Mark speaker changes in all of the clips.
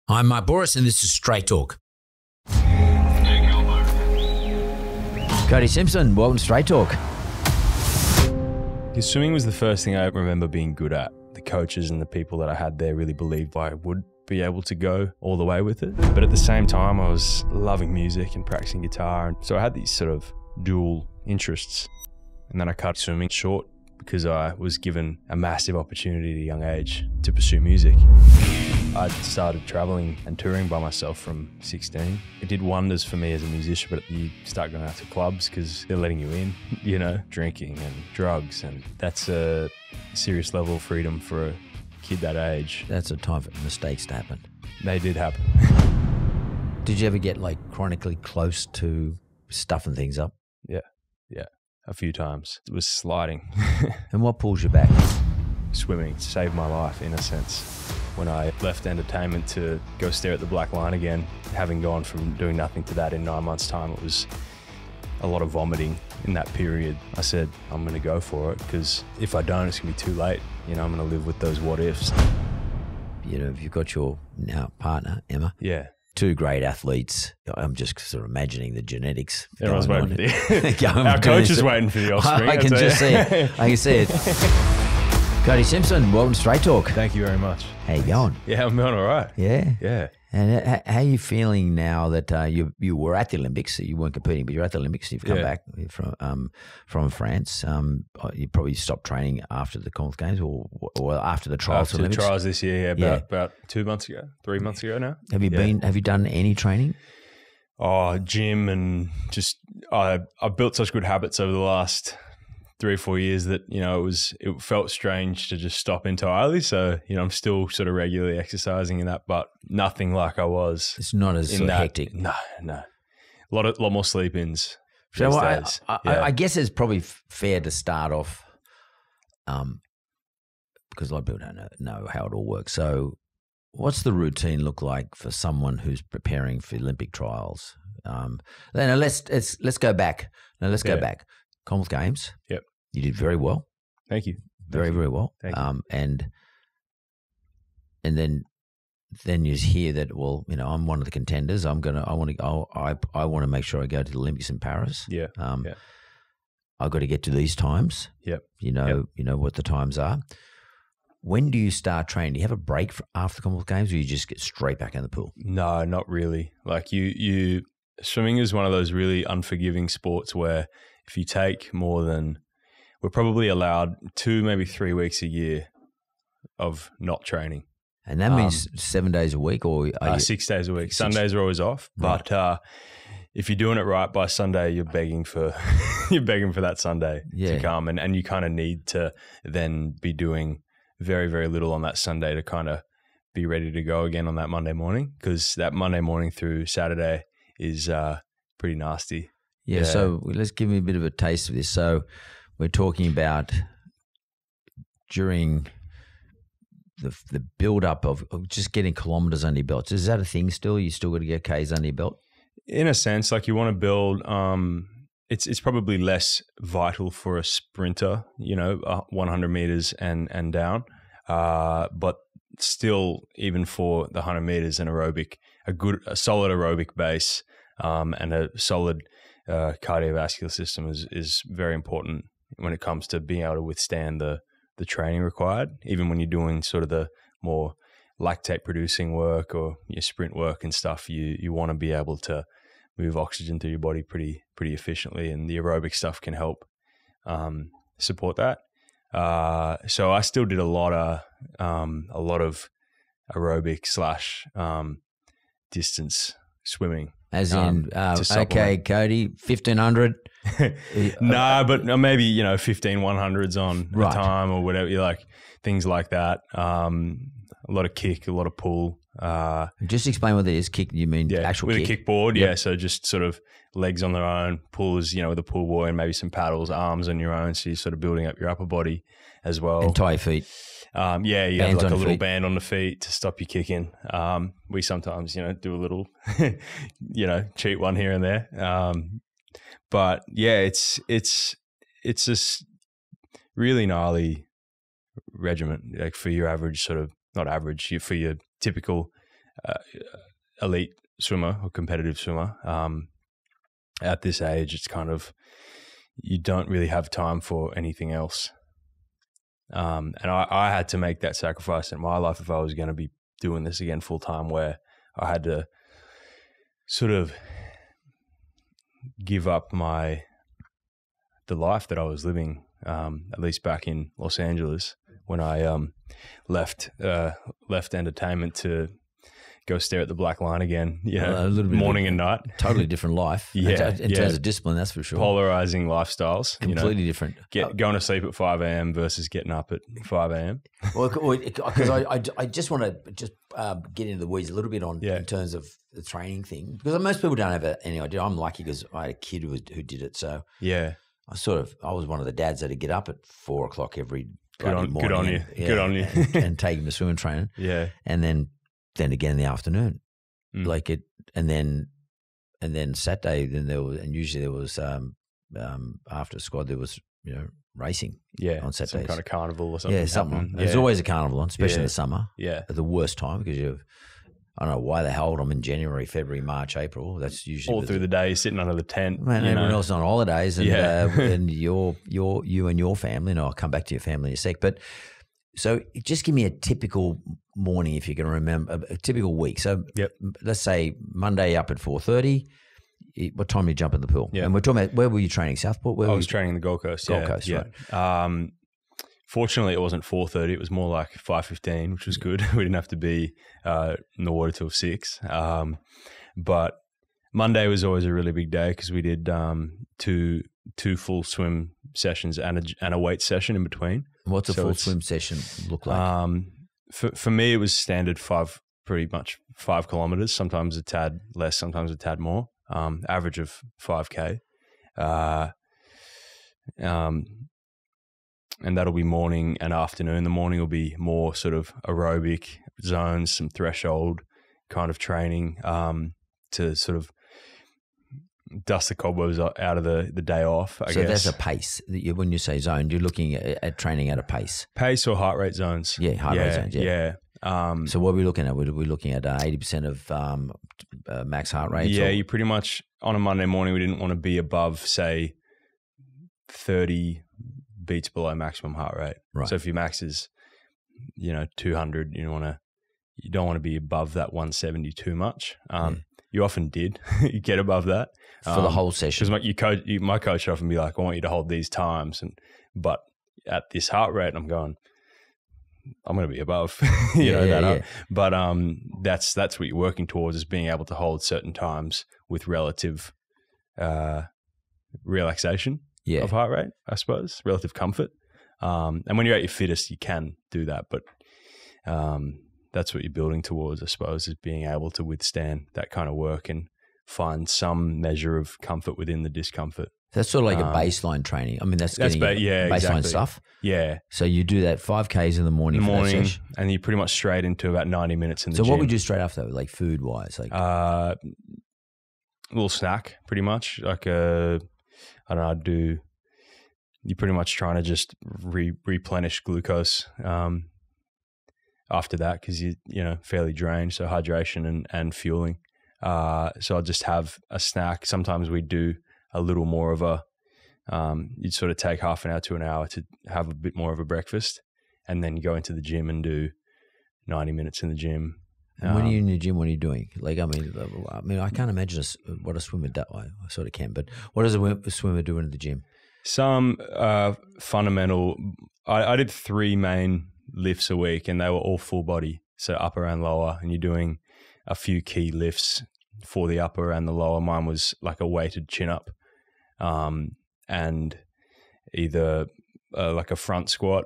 Speaker 1: I'm Mark Boris, and this is Straight Talk.
Speaker 2: Cody Simpson, welcome to Straight Talk.
Speaker 3: Because swimming was the first thing I remember being good at. The coaches and the people that I had there really believed I would be able to go all the way with it. But at the same time, I was loving music and practicing guitar. And so I had these sort of dual interests. And then I cut swimming short because I was given a massive opportunity at a young age to pursue music. I started traveling and touring by myself from 16. It did wonders for me as a musician, but you start going out to clubs because they're letting you in, you know, drinking and drugs. And that's a serious level of freedom for a kid that age.
Speaker 2: That's a time for mistakes to happen.
Speaker 3: They did happen.
Speaker 2: Did you ever get like chronically close to stuffing things up?
Speaker 3: Yeah, a few times. It was sliding.
Speaker 2: And what pulls you back?
Speaker 3: Swimming saved my life in a sense. When I left entertainment to go stare at the black line again, having gone from doing nothing to that in 9 months' time, it was a lot of vomiting in that period. I said, I'm going to go for it because if I don't, it's going to be too late. You know, I'm going to live with those what ifs.
Speaker 2: You know, you've got your now partner, Emma.
Speaker 3: Yeah.
Speaker 2: Two great athletes. I'm just sort of imagining the genetics.
Speaker 3: Everyone's waiting for the... Our coach is waiting for the offspring.
Speaker 2: I can just see it. I can see it. Cody Simpson, welcome to Straight Talk.
Speaker 3: Thank you very much.
Speaker 2: How you going?
Speaker 3: Yeah, I'm going all right.
Speaker 2: Yeah?
Speaker 3: Yeah.
Speaker 2: And how are you feeling now that you were at the Olympics? You weren't competing, but you're at the Olympics. You've come back from France. You probably stopped training after the Commonwealth Games or after the trials.
Speaker 3: After the trials this year, about 2 months ago, 3 months ago now.
Speaker 2: Have you done any training?
Speaker 3: Oh, gym and just I've built such good habits over the last 3 or 4 years that, you know, it felt strange to just stop entirely. So, you know, I'm still sort of regularly exercising in that, but nothing like I was.
Speaker 2: It's not as sort of hectic.
Speaker 3: No. A lot more sleep-ins.
Speaker 2: So I guess it's probably fair to start off, because a lot of people don't know how it all works. So what's the routine look like for someone who's preparing for Olympic trials? Then let's go back. Go back. Commonwealth Games.
Speaker 3: Yep.
Speaker 2: You did very well.
Speaker 3: Thank you.
Speaker 2: Very well.
Speaker 3: Thank you.
Speaker 2: And then you hear that, well, you know, I'm one of the contenders. I want to make sure I go to the Olympics in Paris.
Speaker 3: Yeah.
Speaker 2: I've got to get to these times.
Speaker 3: Yep.
Speaker 2: You know what the times are. When do you start training? Do you have a break after the Commonwealth Games, or you just get straight back in the pool?
Speaker 3: No, not really. Like you swimming is one of those really unforgiving sports where if you take more than, we're probably allowed 2, maybe 3 weeks a year of not training.
Speaker 2: And that means 7 days a week, or
Speaker 3: 6 days a week. Sundays are always off, right. But if you're doing it right by Sunday, you're begging for that Sunday to come, and you kind of need to then be doing very, very little on that Sunday to kind of be ready to go again on that Monday morning, because that Monday morning through Saturday is pretty nasty.
Speaker 2: Yeah, so let's give me a bit of a taste of this. So we're talking about during the build-up of just getting kilometres under your belt. Is that a thing still? You still got to get Ks under your belt?
Speaker 3: In a sense, like you want to build it's probably less vital for a sprinter, you know, 100 metres and down. But still, even for the 100 metres and aerobic, a solid aerobic base and a solid cardiovascular system is very important when it comes to being able to withstand the training required, even when you're doing sort of the more lactate producing work or your sprint work and stuff. You want to be able to move oxygen through your body pretty efficiently, and the aerobic stuff can help support that. So I still did a lot of aerobic / distance swimming.
Speaker 2: As in, okay, Cody, 1,500.
Speaker 3: No, but maybe, you know, 1,100s on a time or whatever. You like things like that. A lot of kick, a lot of pull.
Speaker 2: Just explain what that is. Kick, you mean actual
Speaker 3: with
Speaker 2: kick?
Speaker 3: A kickboard, yeah. So just sort of legs on their own, pulls, you know, with a pull buoy and maybe some paddles, arms on your own. So you're sort of building up your upper body as well.
Speaker 2: And tie your feet.
Speaker 3: You have like a little band on the feet to stop you kicking. We sometimes, you know, do a little, you know, cheat one here and there. But yeah, it's this really gnarly regiment, like for your average sort of, not average, for your typical elite swimmer or competitive swimmer. At this age, it's kind of, you don't really have time for anything else. And I had to make that sacrifice in my life if I was going to be doing this again full time, where I had to sort of give up the life that I was living, at least back in Los Angeles, when I left entertainment to go stare at the black line again,
Speaker 2: a little bit
Speaker 3: morning and night.
Speaker 2: Totally different life. In terms of discipline, that's for sure.
Speaker 3: Polarizing lifestyles.
Speaker 2: Completely different.
Speaker 3: Going to sleep at 5 a.m. versus getting up at 5 a.m.
Speaker 2: Well, because I just want to get into the weeds a little bit in terms of the training thing, because most people don't have any idea. I'm lucky because I had a kid who did it. So
Speaker 3: yeah,
Speaker 2: I was one of the dads that had to get up at 4 o'clock every morning.
Speaker 3: Good on you. Good on you.
Speaker 2: and take him to swimming training.
Speaker 3: Yeah.
Speaker 2: And then again in the afternoon, and then Saturday, usually there was after squad there was racing.
Speaker 3: Yeah,
Speaker 2: on Saturdays,
Speaker 3: some kind of carnival or something.
Speaker 2: Yeah, something. There's always a carnival on, especially in the summer.
Speaker 3: Yeah,
Speaker 2: at the worst time because I don't know why they hold them in January, February, March, April. That's usually
Speaker 3: all through the day, sitting under the tent.
Speaker 2: Man, everyone else is on holidays, and and you and your family. And I'll come back to your family in a sec, but. So just give me a typical morning, if you can remember, a typical week. So let's say Monday up at 4:30. What time do you jump in the pool? Yeah. And we're talking about, where were you training? Southport?
Speaker 3: I was training in the Gold Coast.
Speaker 2: Gold Coast,
Speaker 3: right. Fortunately, it wasn't 4:30. It was more like 5:15, which was good. We didn't have to be in the water till 6. But Monday was always a really big day because we did two full swim sessions and a weight session in between.
Speaker 2: What's a full swim session look like?
Speaker 3: For me, it was standard pretty much 5 kilometers, sometimes a tad less, sometimes a tad more, average of 5K. And that'll be morning and afternoon. The morning will be more sort of aerobic zones, some threshold kind of training to sort of dust the cobwebs out of the day off, I guess.
Speaker 2: So that's a pace. When you say zone, you're looking at training at a pace.
Speaker 3: Pace or heart rate zones.
Speaker 2: Yeah, heart rate zones,
Speaker 3: yeah.
Speaker 2: So what are we looking at? We're looking at 80% of max heart rate?
Speaker 3: Yeah, you pretty much, on a Monday morning, we didn't want to be above, say, 30 beats below maximum heart rate.
Speaker 2: Right.
Speaker 3: So if your max is, 200, you don't want to be above that 170 too much. You often did. You get above that
Speaker 2: for the whole session.
Speaker 3: Because my coach would often be like, "I want you to hold these times," but at this heart rate, I'm going to be above. But that's what you're working towards, is being able to hold certain times with relative relaxation of heart rate, I suppose, relative comfort. And when you're at your fittest, you can do that, but that's what you're building towards, I suppose, is being able to withstand that kind of work and find some measure of comfort within the discomfort.
Speaker 2: That's sort of like a baseline training. I mean, that's baseline stuff.
Speaker 3: Yeah.
Speaker 2: So you do that 5Ks in the morning.
Speaker 3: And you're pretty much straight into about 90 minutes in the gym.
Speaker 2: So what would you do straight after, like food-wise? Like
Speaker 3: a little snack, pretty much. Like you pretty much trying to just replenish glucose after that, because you're fairly drained, so hydration and fueling. So I'll just have a snack. Sometimes we do a little more of you'd sort of take half an hour to an hour to have a bit more of a breakfast, and then go into the gym and do 90 minutes in the gym.
Speaker 2: And when are you in the gym, what are you doing? Like, I mean, I can't imagine what a swimmer does. I sort of can, but what does a swimmer do in the gym?
Speaker 3: Some fundamental. I did 3 main lifts a week, and they were all full body, so upper and lower, and you're doing a few key lifts for the upper and the lower. Mine was like a weighted chin up, and either like a front squat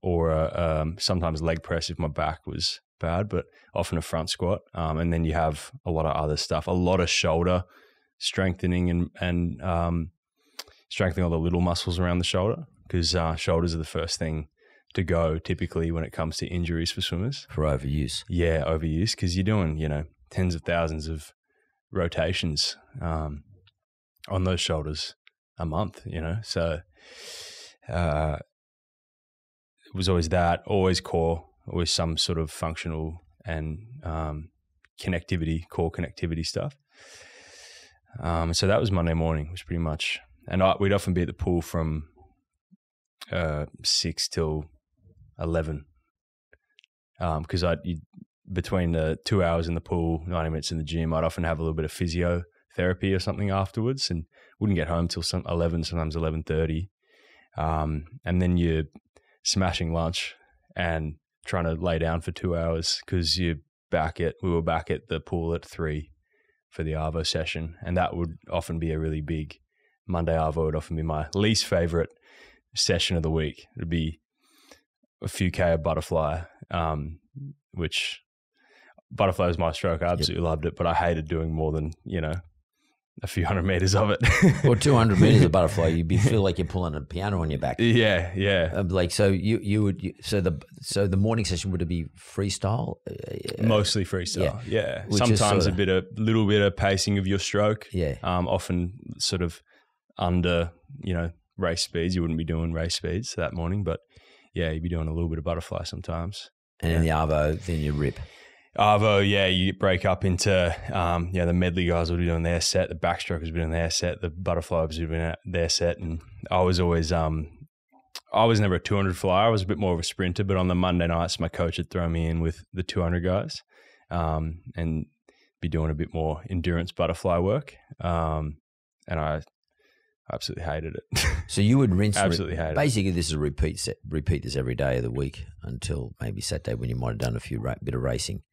Speaker 3: or sometimes leg press if my back was bad, but often a front squat. And then you have a lot of other stuff, a lot of shoulder strengthening and strengthening all the little muscles around the shoulder, because shoulders are the first thing to go typically when it comes to injuries for swimmers.
Speaker 2: For overuse.
Speaker 3: Yeah, overuse, because you're doing, tens of thousands of rotations on those shoulders a month, So it was always that, always core, always some sort of functional and core connectivity stuff. So that was Monday morning, was pretty much, and we'd often be at the pool from 6 till 11, because between the 2 hours in the pool, 90 minutes in the gym, I'd often have a little bit of physiotherapy or something afterwards, and wouldn't get home till 11, sometimes 11:30, and then you're smashing lunch and trying to lay down for 2 hours because we were back at the pool at 3 for the Arvo session, and that would often be a really big Monday. Arvo would often be my least favorite session of the week. It'd be a few K of butterfly, which butterfly was my stroke. I absolutely loved it, but I hated doing more than, a few 100 meters of it.
Speaker 2: Or 200 meters of butterfly, you'd feel like you're pulling a piano on your back.
Speaker 3: Yeah, yeah.
Speaker 2: So the morning session, would it be freestyle?
Speaker 3: Mostly freestyle. Yeah. Sometimes a little bit of pacing of your stroke.
Speaker 2: Yeah.
Speaker 3: Often sort of under, race speeds. You wouldn't be doing race speeds that morning, but yeah, you'd be doing a little bit of butterfly sometimes.
Speaker 2: And in the Arvo, then you rip.
Speaker 3: Arvo, you break up into, the medley guys will be doing their set, the backstrokers will be doing their set, the butterfly will be doing their set. And I was always, I was never a 200 flyer. I was a bit more of a sprinter, but on the Monday nights, my coach would throw me in with the 200 guys, and be doing a bit more endurance butterfly work. And I absolutely hated it.
Speaker 2: So you would rinse.
Speaker 3: Absolutely hated it.
Speaker 2: Basically, this is a repeat set. Repeat this every day of the week until maybe Saturday when you might have done a bit of racing.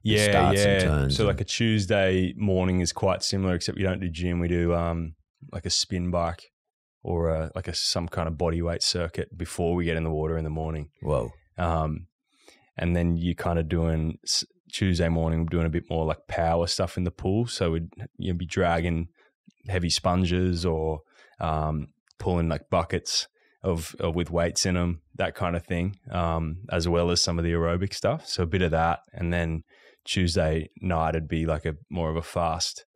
Speaker 3: Yeah. So like a Tuesday morning is quite similar, except we don't do gym. We do like a spin bike or some kind of body weight circuit before we get in the water in the morning.
Speaker 2: Whoa.
Speaker 3: And then you kind of doing Tuesday morning, doing a bit more like power stuff in the pool. So you'd be dragging heavy sponges or pulling like buckets of with weights in them, that kind of thing, as well as some of the aerobic stuff. So a bit of that, and then Tuesday night it'd be like more of a fast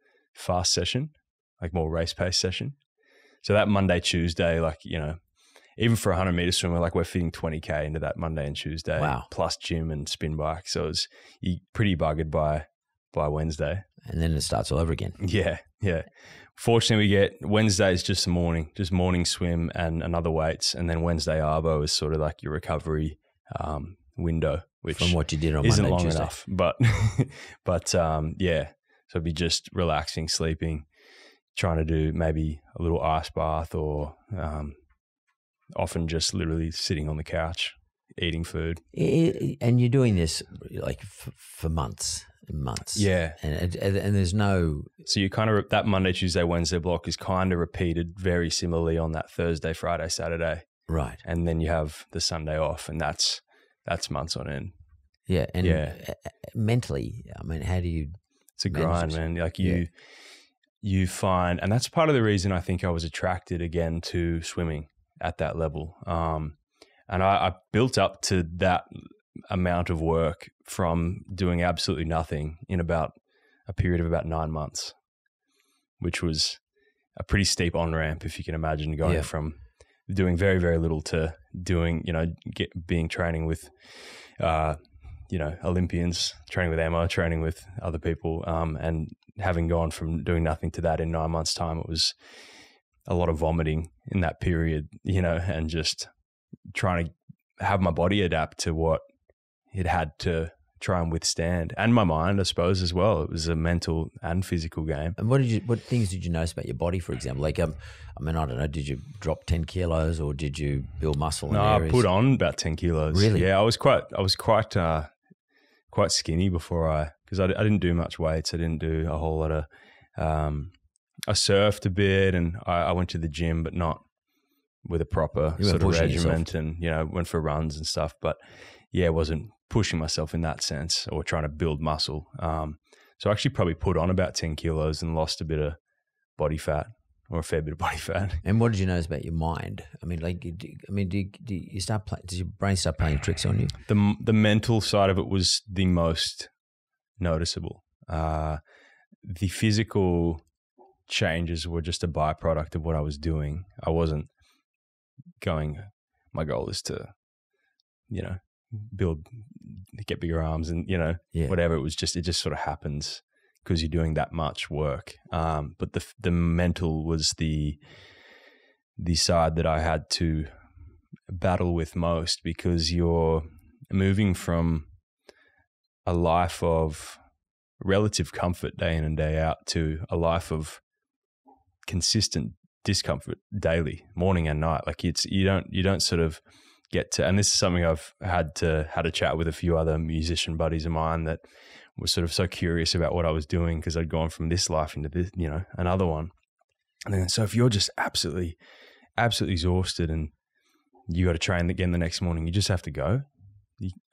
Speaker 3: session, like more race pace session. So that Monday, Tuesday, even for a 100 meter swimmer, like we're fitting 20K into that Monday and Tuesday.
Speaker 2: Wow.
Speaker 3: Plus gym and spin bike. So you're pretty buggered by Wednesday.
Speaker 2: And then it starts all over again.
Speaker 3: Yeah. Fortunately, we get Wednesdays just morning swim and another weights, and then Wednesday Arvo is sort of like your recovery window, which
Speaker 2: from what you did on
Speaker 3: isn't
Speaker 2: Monday,
Speaker 3: long
Speaker 2: Tuesday.
Speaker 3: enough. But yeah, so it'd be just relaxing, sleeping, trying to do maybe a little ice bath, or often just literally sitting on the couch eating food.
Speaker 2: And you're doing this like for months.
Speaker 3: Yeah.
Speaker 2: And there's no...
Speaker 3: So you kind of, that Monday, Tuesday, Wednesday block is kind of repeated very similarly on that Thursday, Friday, Saturday.
Speaker 2: Right.
Speaker 3: And then you have the Sunday off, and that's months on end.
Speaker 2: Yeah. And mentally, I mean, how do you...
Speaker 3: It's a grind, man. Like you find, and that's part of the reason I think I was attracted again to swimming at that level. And I built up to that amount of work from doing absolutely nothing in about a period of about 9 months, which was a pretty steep on-ramp, if you can imagine, going from doing very, very little to doing, training with, Olympians, training with Emma, training with other people, and having gone from doing nothing to that in 9 months' time. It was a lot of vomiting in that period, and just trying to have my body adapt to what it had to try and withstand, and my mind, I suppose, as well. It was a mental and physical game.
Speaker 2: And what things did you notice about your body, for example? Like, I don't know, did you drop 10 kilos or did you build muscle?
Speaker 3: No, I put on about 10 kilos.
Speaker 2: Really?
Speaker 3: Yeah, I was quite skinny before because I didn't do much weights. I didn't do a whole lot of, I surfed a bit, and I went to the gym, but not with a proper sort of regiment, and, went for runs and stuff. But yeah, wasn't pushing myself in that sense or trying to build muscle. So I actually probably put on about 10 kilos and lost a bit of body fat, or a fair bit of body fat.
Speaker 2: And what did you notice about your mind? I mean, did your brain start playing tricks on you?
Speaker 3: The mental side of it was the most noticeable. The physical changes were just a byproduct of what I was doing. I wasn't going, my goal is to, get bigger arms and, whatever. It just sort of happens because you're doing that much work. But the mental was the side that I had to battle with most, because you're moving from a life of relative comfort day in and day out to a life of consistent discomfort daily, morning and night. Like you don't sort of get to, and this is something I've had a chat with a few other musician buddies of mine that were sort of so curious about what I was doing, because I'd gone from this life into this, another one. And then, so if you're just absolutely exhausted and you got to train again the next morning, you just have to go.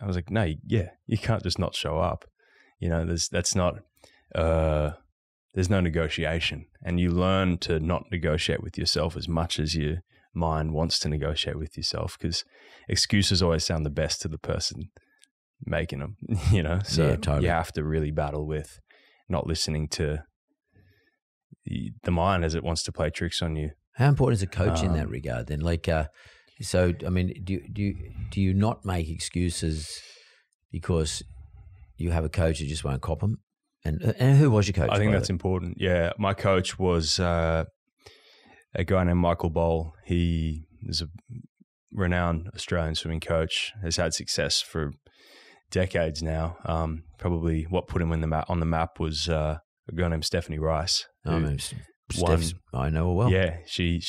Speaker 3: I was like, no, you can't just not show up. There's no negotiation, and you learn to not negotiate with yourself as much as your mind wants to negotiate with yourself, because excuses always sound the best to the person making them, so totally. You have to really battle with not listening to the mind as it wants to play tricks on you.
Speaker 2: How important is a coach in that regard then? Like, so, I mean, do you not make excuses because you have a coach who just won't cop them? And who was your coach?
Speaker 3: I think that's important. Yeah, my coach was a guy named Michael Bowl. He is a renowned Australian swimming coach, has had success for decades now. Probably what put him on the map was a girl named Stephanie Rice.
Speaker 2: I know her well.
Speaker 3: Yeah, she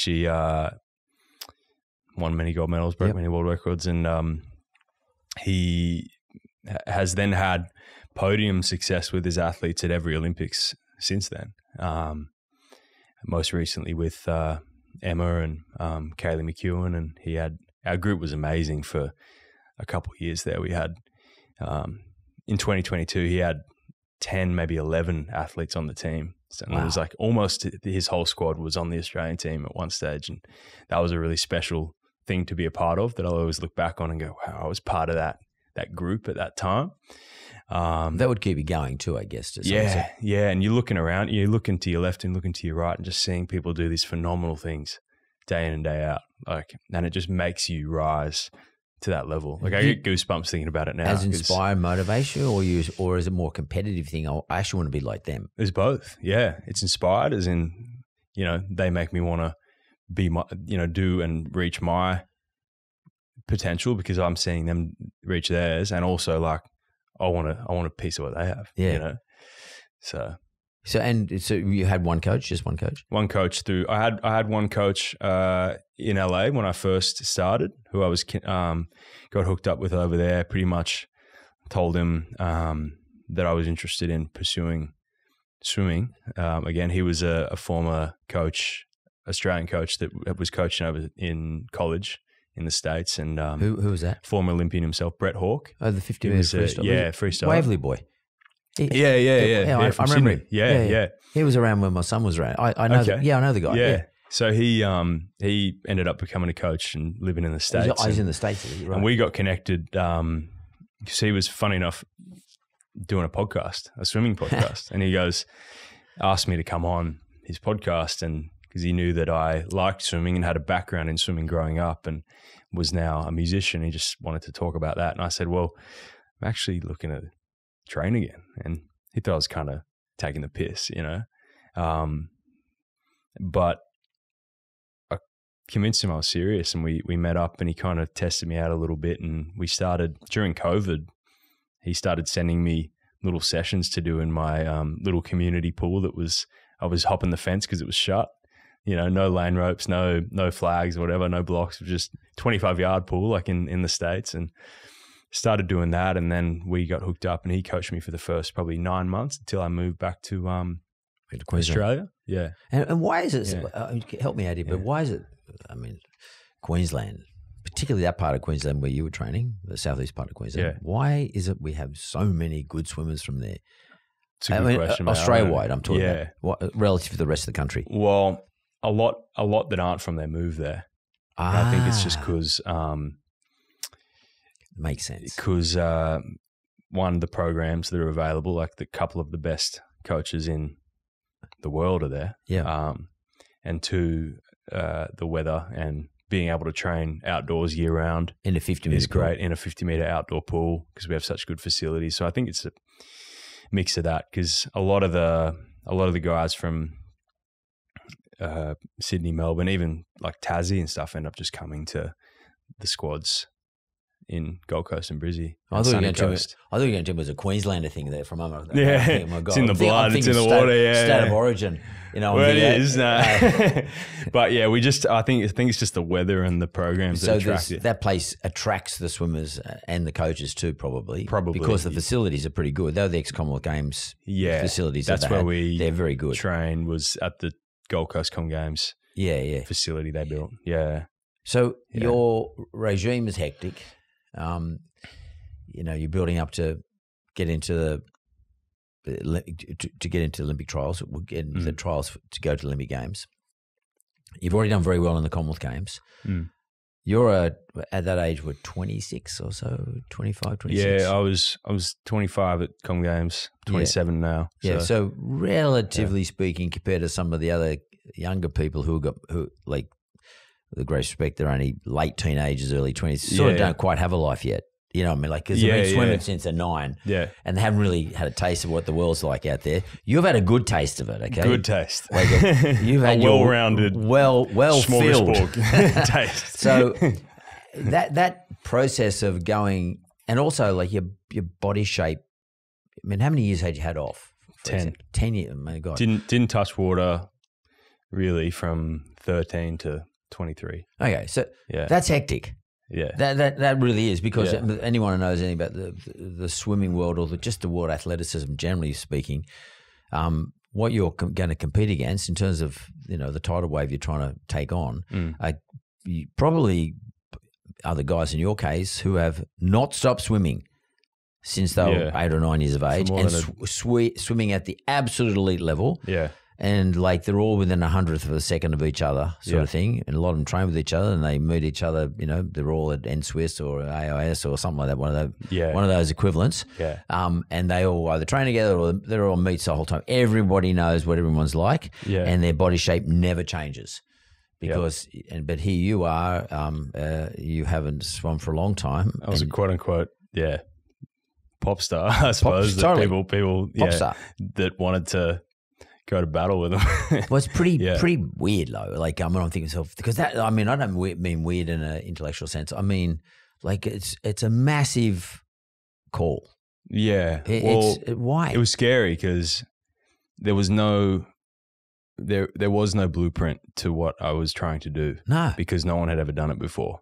Speaker 3: won many gold medals, broke many world records, and he has then had podium success with his athletes at every Olympics since then. Most recently with Emma and Emma McKeon, and our group was amazing for a couple of years there. We had in 2022 he had 10, maybe 11 athletes on the team. So It was like almost his whole squad was on the Australian team at one stage, and that was a really special thing to be a part of that I'll always look back on and go, wow, I was part of that group at that time.
Speaker 2: That would keep you going too, I guess.
Speaker 3: Yeah. And you're looking around, you're looking to your left and looking to your right, and just seeing people do these phenomenal things day in and day out. And it just makes you rise to that level. Like, I get goosebumps thinking about it now.
Speaker 2: As inspire motivation, or is it more competitive thing? I actually want to be like them.
Speaker 3: It's both. Yeah. It's inspired, as in, they make me want to be my, do and reach my potential because I'm seeing them reach theirs. And also, like, I want a piece of what they have.
Speaker 2: Yeah.
Speaker 3: So
Speaker 2: you had one coach, just one coach?
Speaker 3: One coach I had one coach in LA when I first started, who I was got hooked up with over there. Pretty much told him that I was interested in pursuing swimming. Again, he was a former coach, Australian coach that was coaching over in college in the States. And
Speaker 2: who was that?
Speaker 3: Former Olympian himself, Brett Hawke.
Speaker 2: Oh, the 50 metres freestyle.
Speaker 3: Freestyle.
Speaker 2: Waverley boy.
Speaker 3: Yeah.
Speaker 2: I remember him.
Speaker 3: Yeah.
Speaker 2: He was around when my son was around. I know.
Speaker 3: Okay.
Speaker 2: I know the guy. Yeah.
Speaker 3: So he ended up becoming a coach and living in the States.
Speaker 2: He's in the States, right?
Speaker 3: And we got connected because he was, funny enough, doing a swimming podcast. And he asked me to come on his podcast, and because he knew that I liked swimming and had a background in swimming growing up and was now a musician. He just wanted to talk about that. And I said, well, I'm actually looking to train again. And he thought I was kind of taking the piss, but I convinced him I was serious, and we met up, and he kind of tested me out a little bit, and we started during COVID. He started sending me little sessions to do in my little community pool I was hopping the fence because it was shut. No lane ropes, no flags or whatever, no blocks, just 25-yard pool like in the States, and started doing that. And then we got hooked up, and he coached me for the first probably 9 months until I moved back to Australia. Yeah.
Speaker 2: And why is it, help me out here, but why is it, Queensland, particularly that part of Queensland where you were training, the southeast part of Queensland, why is it we have so many good swimmers from there?
Speaker 3: It's a good question.
Speaker 2: Australia-wide, I'm talking about, relative to the rest of the country.
Speaker 3: Well, a lot that aren't from there move there. I think it's just because
Speaker 2: makes sense.
Speaker 3: Because one, the programs that are available, like the couple of the best coaches in the world are there.
Speaker 2: Yeah.
Speaker 3: And two, the weather and being able to train outdoors year round
Speaker 2: in a 50-meter
Speaker 3: is great in a 50-meter outdoor pool because we have such good facilities. So I think it's a mix of that because a lot of the guys from Sydney, Melbourne, even like Tassie and stuff end up just coming to the squads in Gold Coast and Brizzy.
Speaker 2: I thought you were going to tell me it was a Queenslander thing there for a moment.
Speaker 3: Yeah, it's in the blood, it's in the water. Yeah,
Speaker 2: state of origin. You know,
Speaker 3: well, it is. But yeah, I think it's just the weather and the programs that attract it.
Speaker 2: That place attracts the swimmers and the coaches too, probably because the facilities are pretty good. They're the ex-Commonwealth Games facilities.
Speaker 3: That's where they're
Speaker 2: very good.
Speaker 3: Train was at the Gold Coast Com Games.
Speaker 2: Yeah.
Speaker 3: Facility they built. Yeah.
Speaker 2: So your regime is hectic. You're building up to get into the Olympic trials. We'll get into the trials to go to the Olympic Games. You've already done very well in the Commonwealth Games. You're at that age, 26 or so, 25, 26?
Speaker 3: Yeah, I was 25 at Com Games, 27 now.
Speaker 2: Yeah, so relatively speaking, compared to some of the other younger people who like, with the great respect, they're only late teenagers, early 20s, don't quite have a life yet. You know what I mean? Like, because they've been swimming since they're 9.
Speaker 3: Yeah.
Speaker 2: And they haven't really had a taste of what the world's like out there. You've had a good taste of it, okay?
Speaker 3: Good taste.
Speaker 2: Like you've had
Speaker 3: well-rounded,
Speaker 2: well-filled
Speaker 3: taste.
Speaker 2: So that process of going, and also like your body shape, I mean, how many years had you had off?
Speaker 3: 10.
Speaker 2: 10 years, my God.
Speaker 3: Didn't touch water really from 13 to 23.
Speaker 2: Okay, so that's hectic.
Speaker 3: Yeah,
Speaker 2: that really is because anyone who knows anything about the swimming world or just the world athleticism, generally speaking, what you're going to compete against in terms of the tidal wave you're trying to take on, you probably other guys in your case who have not stopped swimming since they were 8 or 9 years of age and swimming at the absolute elite level.
Speaker 3: Yeah.
Speaker 2: And like they're all within 100th of a second of each other, sort of thing. And a lot of them train with each other, and they meet each other. They're all at NSWIS or AIS or something like that. One of those equivalents.
Speaker 3: Yeah.
Speaker 2: And they all either train together or they're all meets the whole time. Everybody knows what everyone's like, and their body shape never changes. Because, but here you are, you haven't swum for a long time.
Speaker 3: I was a quote unquote, pop star, I suppose. People,
Speaker 2: pop star
Speaker 3: that wanted to go to battle with them.
Speaker 2: Well, it's pretty weird though. Like, I'm thinking myself, because I don't mean weird in an intellectual sense. I mean, like it's a massive call.
Speaker 3: Yeah.
Speaker 2: Why?
Speaker 3: It was scary because there was no blueprint to what I was trying to do.
Speaker 2: No.
Speaker 3: Because no one had ever done it before.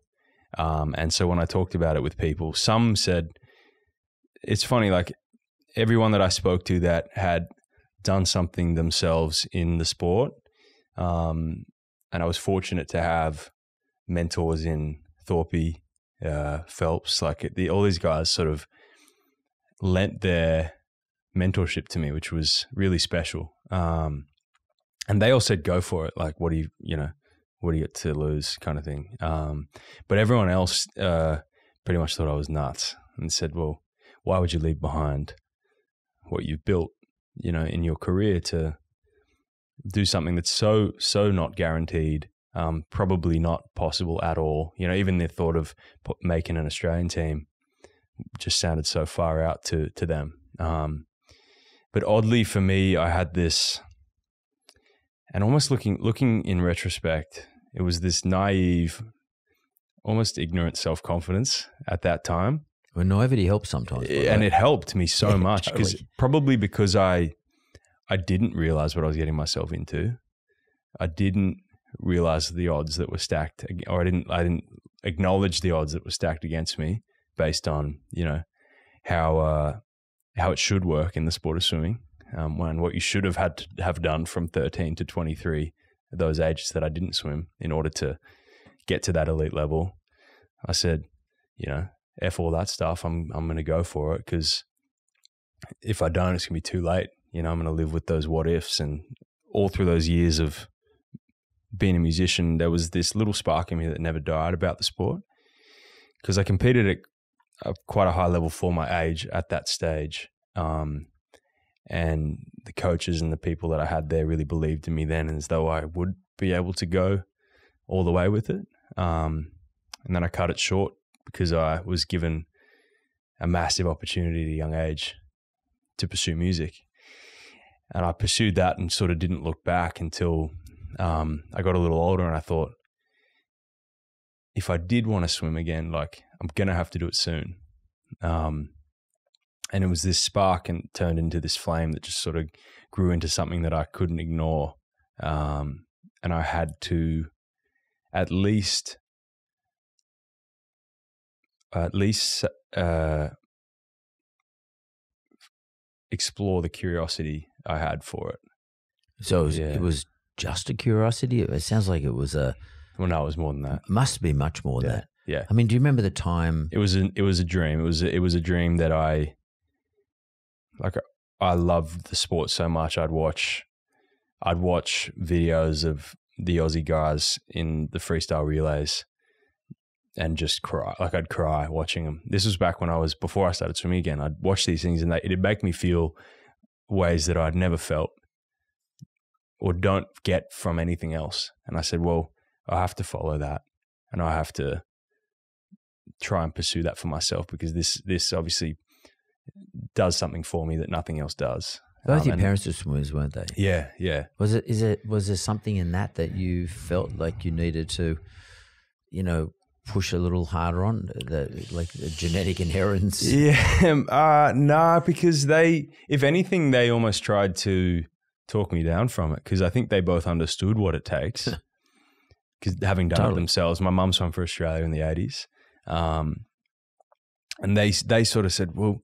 Speaker 3: And so when I talked about it with people, some said, it's funny, like everyone that I spoke to that had done something themselves in the sport. And I was fortunate to have mentors in Thorpe, Phelps, like all these guys sort of lent their mentorship to me, which was really special. And they all said, go for it. Like, what do you got to lose kind of thing. But everyone else pretty much thought I was nuts and said, well, why would you leave behind what you've built, in your career to do something that's so not guaranteed, probably not possible at all. Even the thought of making an Australian team just sounded so far out to them. But oddly for me, I had this, and almost looking in retrospect, it was this naive, almost ignorant self-confidence at that time.
Speaker 2: Well, naivety helps sometimes.
Speaker 3: And it helped me so much because I didn't realize what I was getting myself into. I didn't realize the odds that were stacked, or I didn't acknowledge the odds that were stacked against me based on, how it should work in the sport of swimming. When what you should have had to have done from 13 to 23, those ages that I didn't swim in order to get to that elite level. I said, F all that stuff. I'm going to go for it, because if I don't, it's going to be too late. I'm going to live with those what ifs. And all through those years of being a musician, there was this little spark in me that never died about the sport, because I competed at quite a high level for my age at that stage. And the coaches and the people that I had there really believed in me then, as though I would be able to go all the way with it. And then I cut it short because I was given a massive opportunity at a young age to pursue music. And I pursued that and sort of didn't look back until I got a little older, and I thought, if I did want to swim again, like, I'm going to have to do it soon. And it was this spark and turned into this flame that just sort of grew into something that I couldn't ignore. And I had to at least explore the curiosity I had for it.
Speaker 2: So it was just a curiosity? It sounds like it was a...
Speaker 3: Well, no, it was more than that.
Speaker 2: Must be much more than that.
Speaker 3: Yeah.
Speaker 2: I mean, do you remember the time?
Speaker 3: It was a dream. It was a dream that I loved the sport so much. I'd watch videos of the Aussie guys in the freestyle relays and just cry. Like, I'd cry watching them. This was back before I started swimming again. I'd watch these things and it'd make me feel ways that I'd never felt or don't get from anything else. And I said, well, I have to follow that, and I have to try and pursue that for myself, because this obviously does something for me that nothing else does.
Speaker 2: Both your parents were swimmers, weren't they?
Speaker 3: Yeah.
Speaker 2: Was there something in that you felt like you needed to, push a little harder on, like the genetic inheritance?
Speaker 3: Yeah, nah, because if anything, they almost tried to talk me down from it, because I think they both understood what it takes. Because having done it themselves, my mum swam for Australia in the 80s. And they sort of said, well,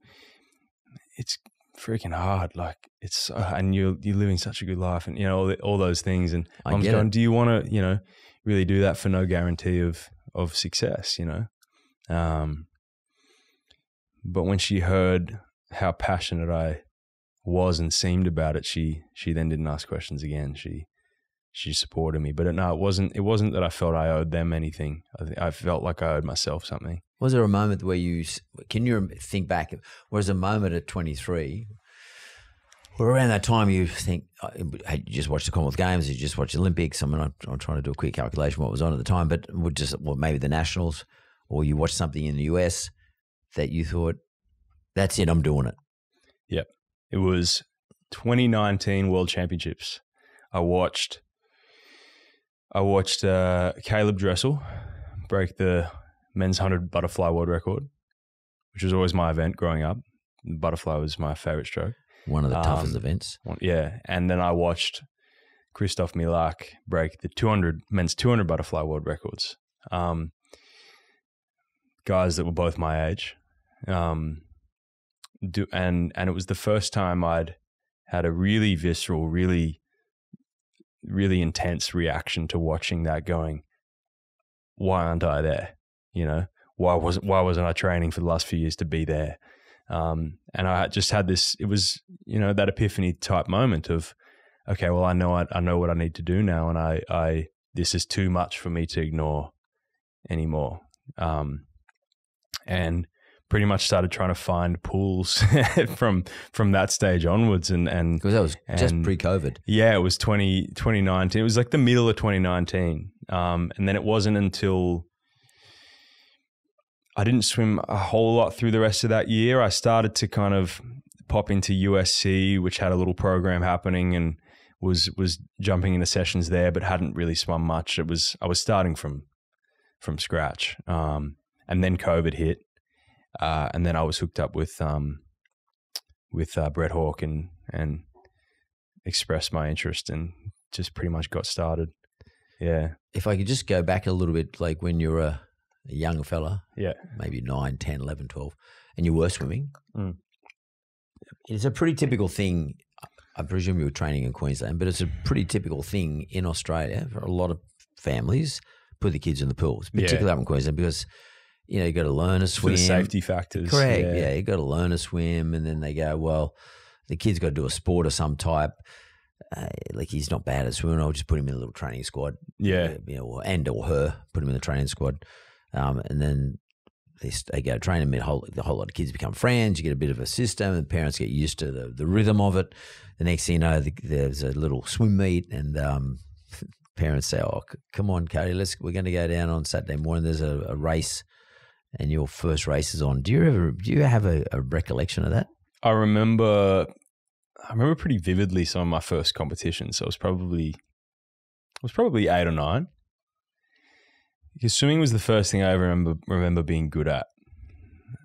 Speaker 3: it's freaking hard. Like, it's, and you're living such a good life, and, all those things. And Mum's going, do you want to, really do that for no guarantee of success, But when she heard how passionate I was and seemed about it, she then didn't ask questions again. She supported me, but no, it wasn't that I felt I owed them anything. I felt like I owed myself something.
Speaker 2: Was there a moment where can you think back, was a moment at 23, or around that time you think, hey, you just watched the Commonwealth Games, you just watched the Olympics, I'm trying to do a quick calculation what was on at the time, but maybe the Nationals, or you watched something in the US that you thought, that's it, I'm doing it.
Speaker 3: Yep. It was 2019 World Championships. I watched Caleb Dressel break the men's 100 butterfly world record, which was always my event growing up. Butterfly was my favorite stroke.
Speaker 2: One of the toughest events.
Speaker 3: Yeah. And then I watched Christoph Milak break the men's 200 butterfly world records. Guys that were both my age. And it was the first time I'd had a really visceral, really, really intense reaction to watching that, going, why aren't I there? Why wasn't I training for the last few years to be there? And I just had this, it was, that epiphany type moment of, okay, well, I know what I need to do now. And this is too much for me to ignore anymore. And pretty much started trying to find pools from that stage onwards. And because
Speaker 2: that was just pre-COVID.
Speaker 3: Yeah, it was 2019. It was like the middle of 2019. And then it wasn't until I didn't swim a whole lot through the rest of that year. I started to kind of pop into USC, which had a little program happening, and was jumping into sessions there, but hadn't really swum much. I was starting from scratch. And then COVID hit. And then I was hooked up with Brett Hawke and expressed my interest and just pretty much got started. Yeah.
Speaker 2: If I could just go back a little bit, like when you were a young fella,
Speaker 3: yeah,
Speaker 2: maybe 9, 10, 11, 12, and you were swimming, it's a pretty typical thing. I presume you were training in Queensland, but it's a pretty typical thing in Australia for a lot of families, put the kids in the pools, particularly up in Queensland, because you got to learn to swim.
Speaker 3: For the safety factors.
Speaker 2: Correct. Yeah, you got to learn to swim, and then they go, well, the kid's got to do a sport of some type. Like, he's not bad at swimming, I'll just put him in a little training squad.
Speaker 3: Yeah.
Speaker 2: Or her, put him in the training squad. And then they go train him. The whole lot of kids become friends. You get a bit of a system, and parents get used to the rhythm of it. The next thing you know, there's a little swim meet, and parents say, "Oh, come on, Cody, we're going to go down on Saturday morning. There's a race, and your first race is on." Do you have a recollection of that?
Speaker 3: I remember pretty vividly some of my first competitions. So it was probably 8 or 9. Because swimming was the first thing I ever remember being good at.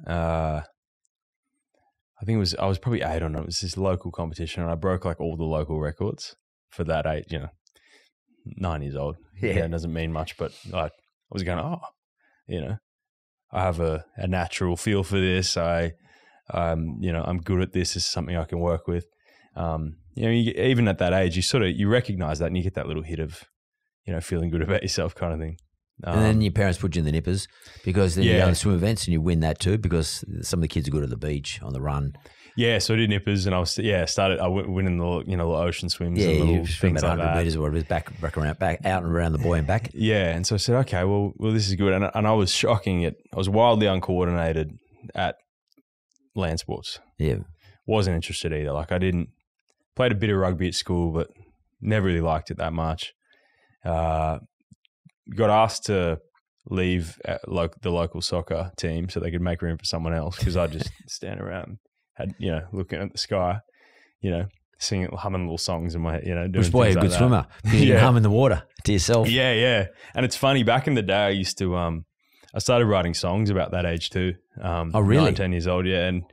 Speaker 3: I think I was probably 8 or 9. It was this local competition, and I broke like all the local records for that age. 9 years old. Yeah, it doesn't mean much, but I was going, I have a natural feel for this. I'm good at this. This is something I can work with. Even at that age, you recognize that, and you get that little hit of, feeling good about yourself, kind of thing.
Speaker 2: And then your parents put you in the nippers, because then you go to swim events and you win that too, because some of the kids are good at the beach on the run.
Speaker 3: Yeah, so I did nippers, and I went in the the ocean swims.
Speaker 2: Yeah,
Speaker 3: and little
Speaker 2: you swim
Speaker 3: things
Speaker 2: about 100
Speaker 3: like that.
Speaker 2: meters or whatever, back out and around the buoy and back.
Speaker 3: Yeah, and so I said, okay, well, this is good, and I was shocking it. I was wildly uncoordinated at land sports.
Speaker 2: Yeah,
Speaker 3: wasn't interested either. Like, I played a bit of rugby at school, but never really liked it that much. Got asked to leave the local soccer team so they could make room for someone else, because I'd just stand around, looking at the sky, singing, humming little songs in my, doing
Speaker 2: which boy, a good swimmer. You can hum in the water to yourself.
Speaker 3: Yeah. And it's funny, back in the day, I used to, I started writing songs about that age too.
Speaker 2: Oh, really?
Speaker 3: 9, 10 years old, yeah. And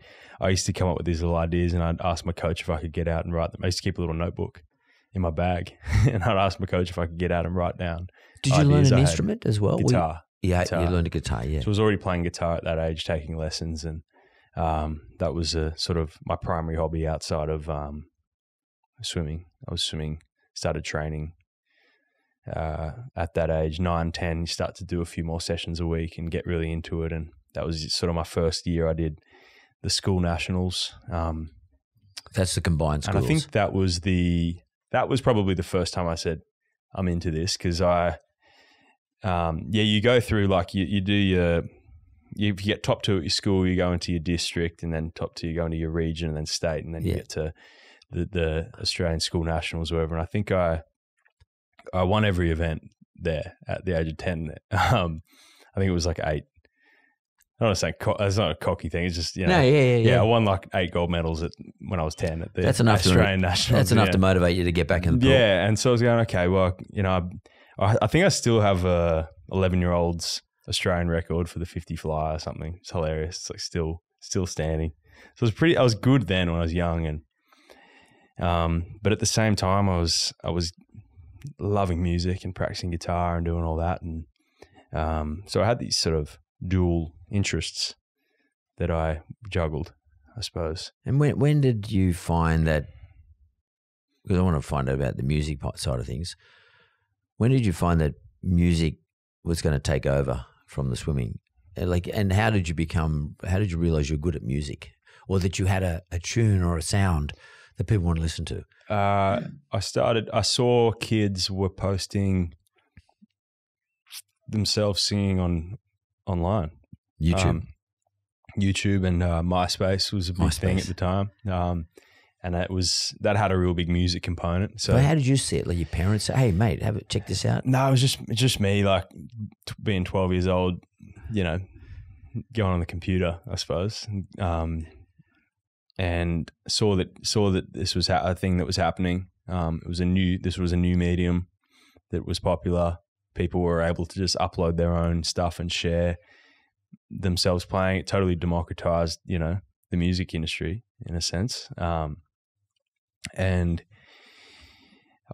Speaker 3: I used to come up with these little ideas, and I'd ask my coach if I could get out and write them. I used to keep a little notebook in my bag, and I'd ask my coach if I could get out and write down.
Speaker 2: Did you learn an instrument as well?
Speaker 3: Guitar.
Speaker 2: You learned a guitar, yeah.
Speaker 3: So I was already playing guitar at that age, taking lessons, and that was sort of my primary hobby outside of swimming. I was swimming, started training at that age, 9, 10. You start to do a few more sessions a week and get really into it, and that was sort of my first year. I did the school nationals.
Speaker 2: That's the combined schools.
Speaker 3: And I think that was probably the first time I said, I'm into this, because you go through, like, you do you get top 2 at your school, you go into your district, and then top 2 you go into your region, and then state, and then you get to the Australian school nationals or whatever. And I think I won every event there at the age of 10. I think it was like 8. I don't want to say it's not a cocky thing. It's just, I won like 8 gold medals when I was 10 at the Australian nationals.
Speaker 2: That's enough to motivate you to get back in the pool.
Speaker 3: Yeah, and so I was going, okay, well, I think I still have a 11-year-old's Australian record for the 50 fly or something. It's hilarious. It's like still standing. So I was good then when I was young, and but at the same time I was loving music and practicing guitar and doing all that, and so I had these sort of dual interests that I juggled, I suppose.
Speaker 2: And when did you find that? Because I want to find out about the music side of things. When did you find that music was going to take over from the swimming? And how did you realize you're good at music, or that you had a tune or a sound that people want to listen to?
Speaker 3: I saw kids were posting themselves singing online. YouTube and MySpace was a big thing at the time. And that had a real big music component. So
Speaker 2: how did you see it? Like, your parents say, "Hey, mate, check this out"?
Speaker 3: No, it was just me, like, being 12 years old, going on the computer, I suppose, and saw that this was a thing that was happening. This was a new medium that was popular. People were able to just upload their own stuff and share themselves playing. It totally democratized, the music industry in a sense. And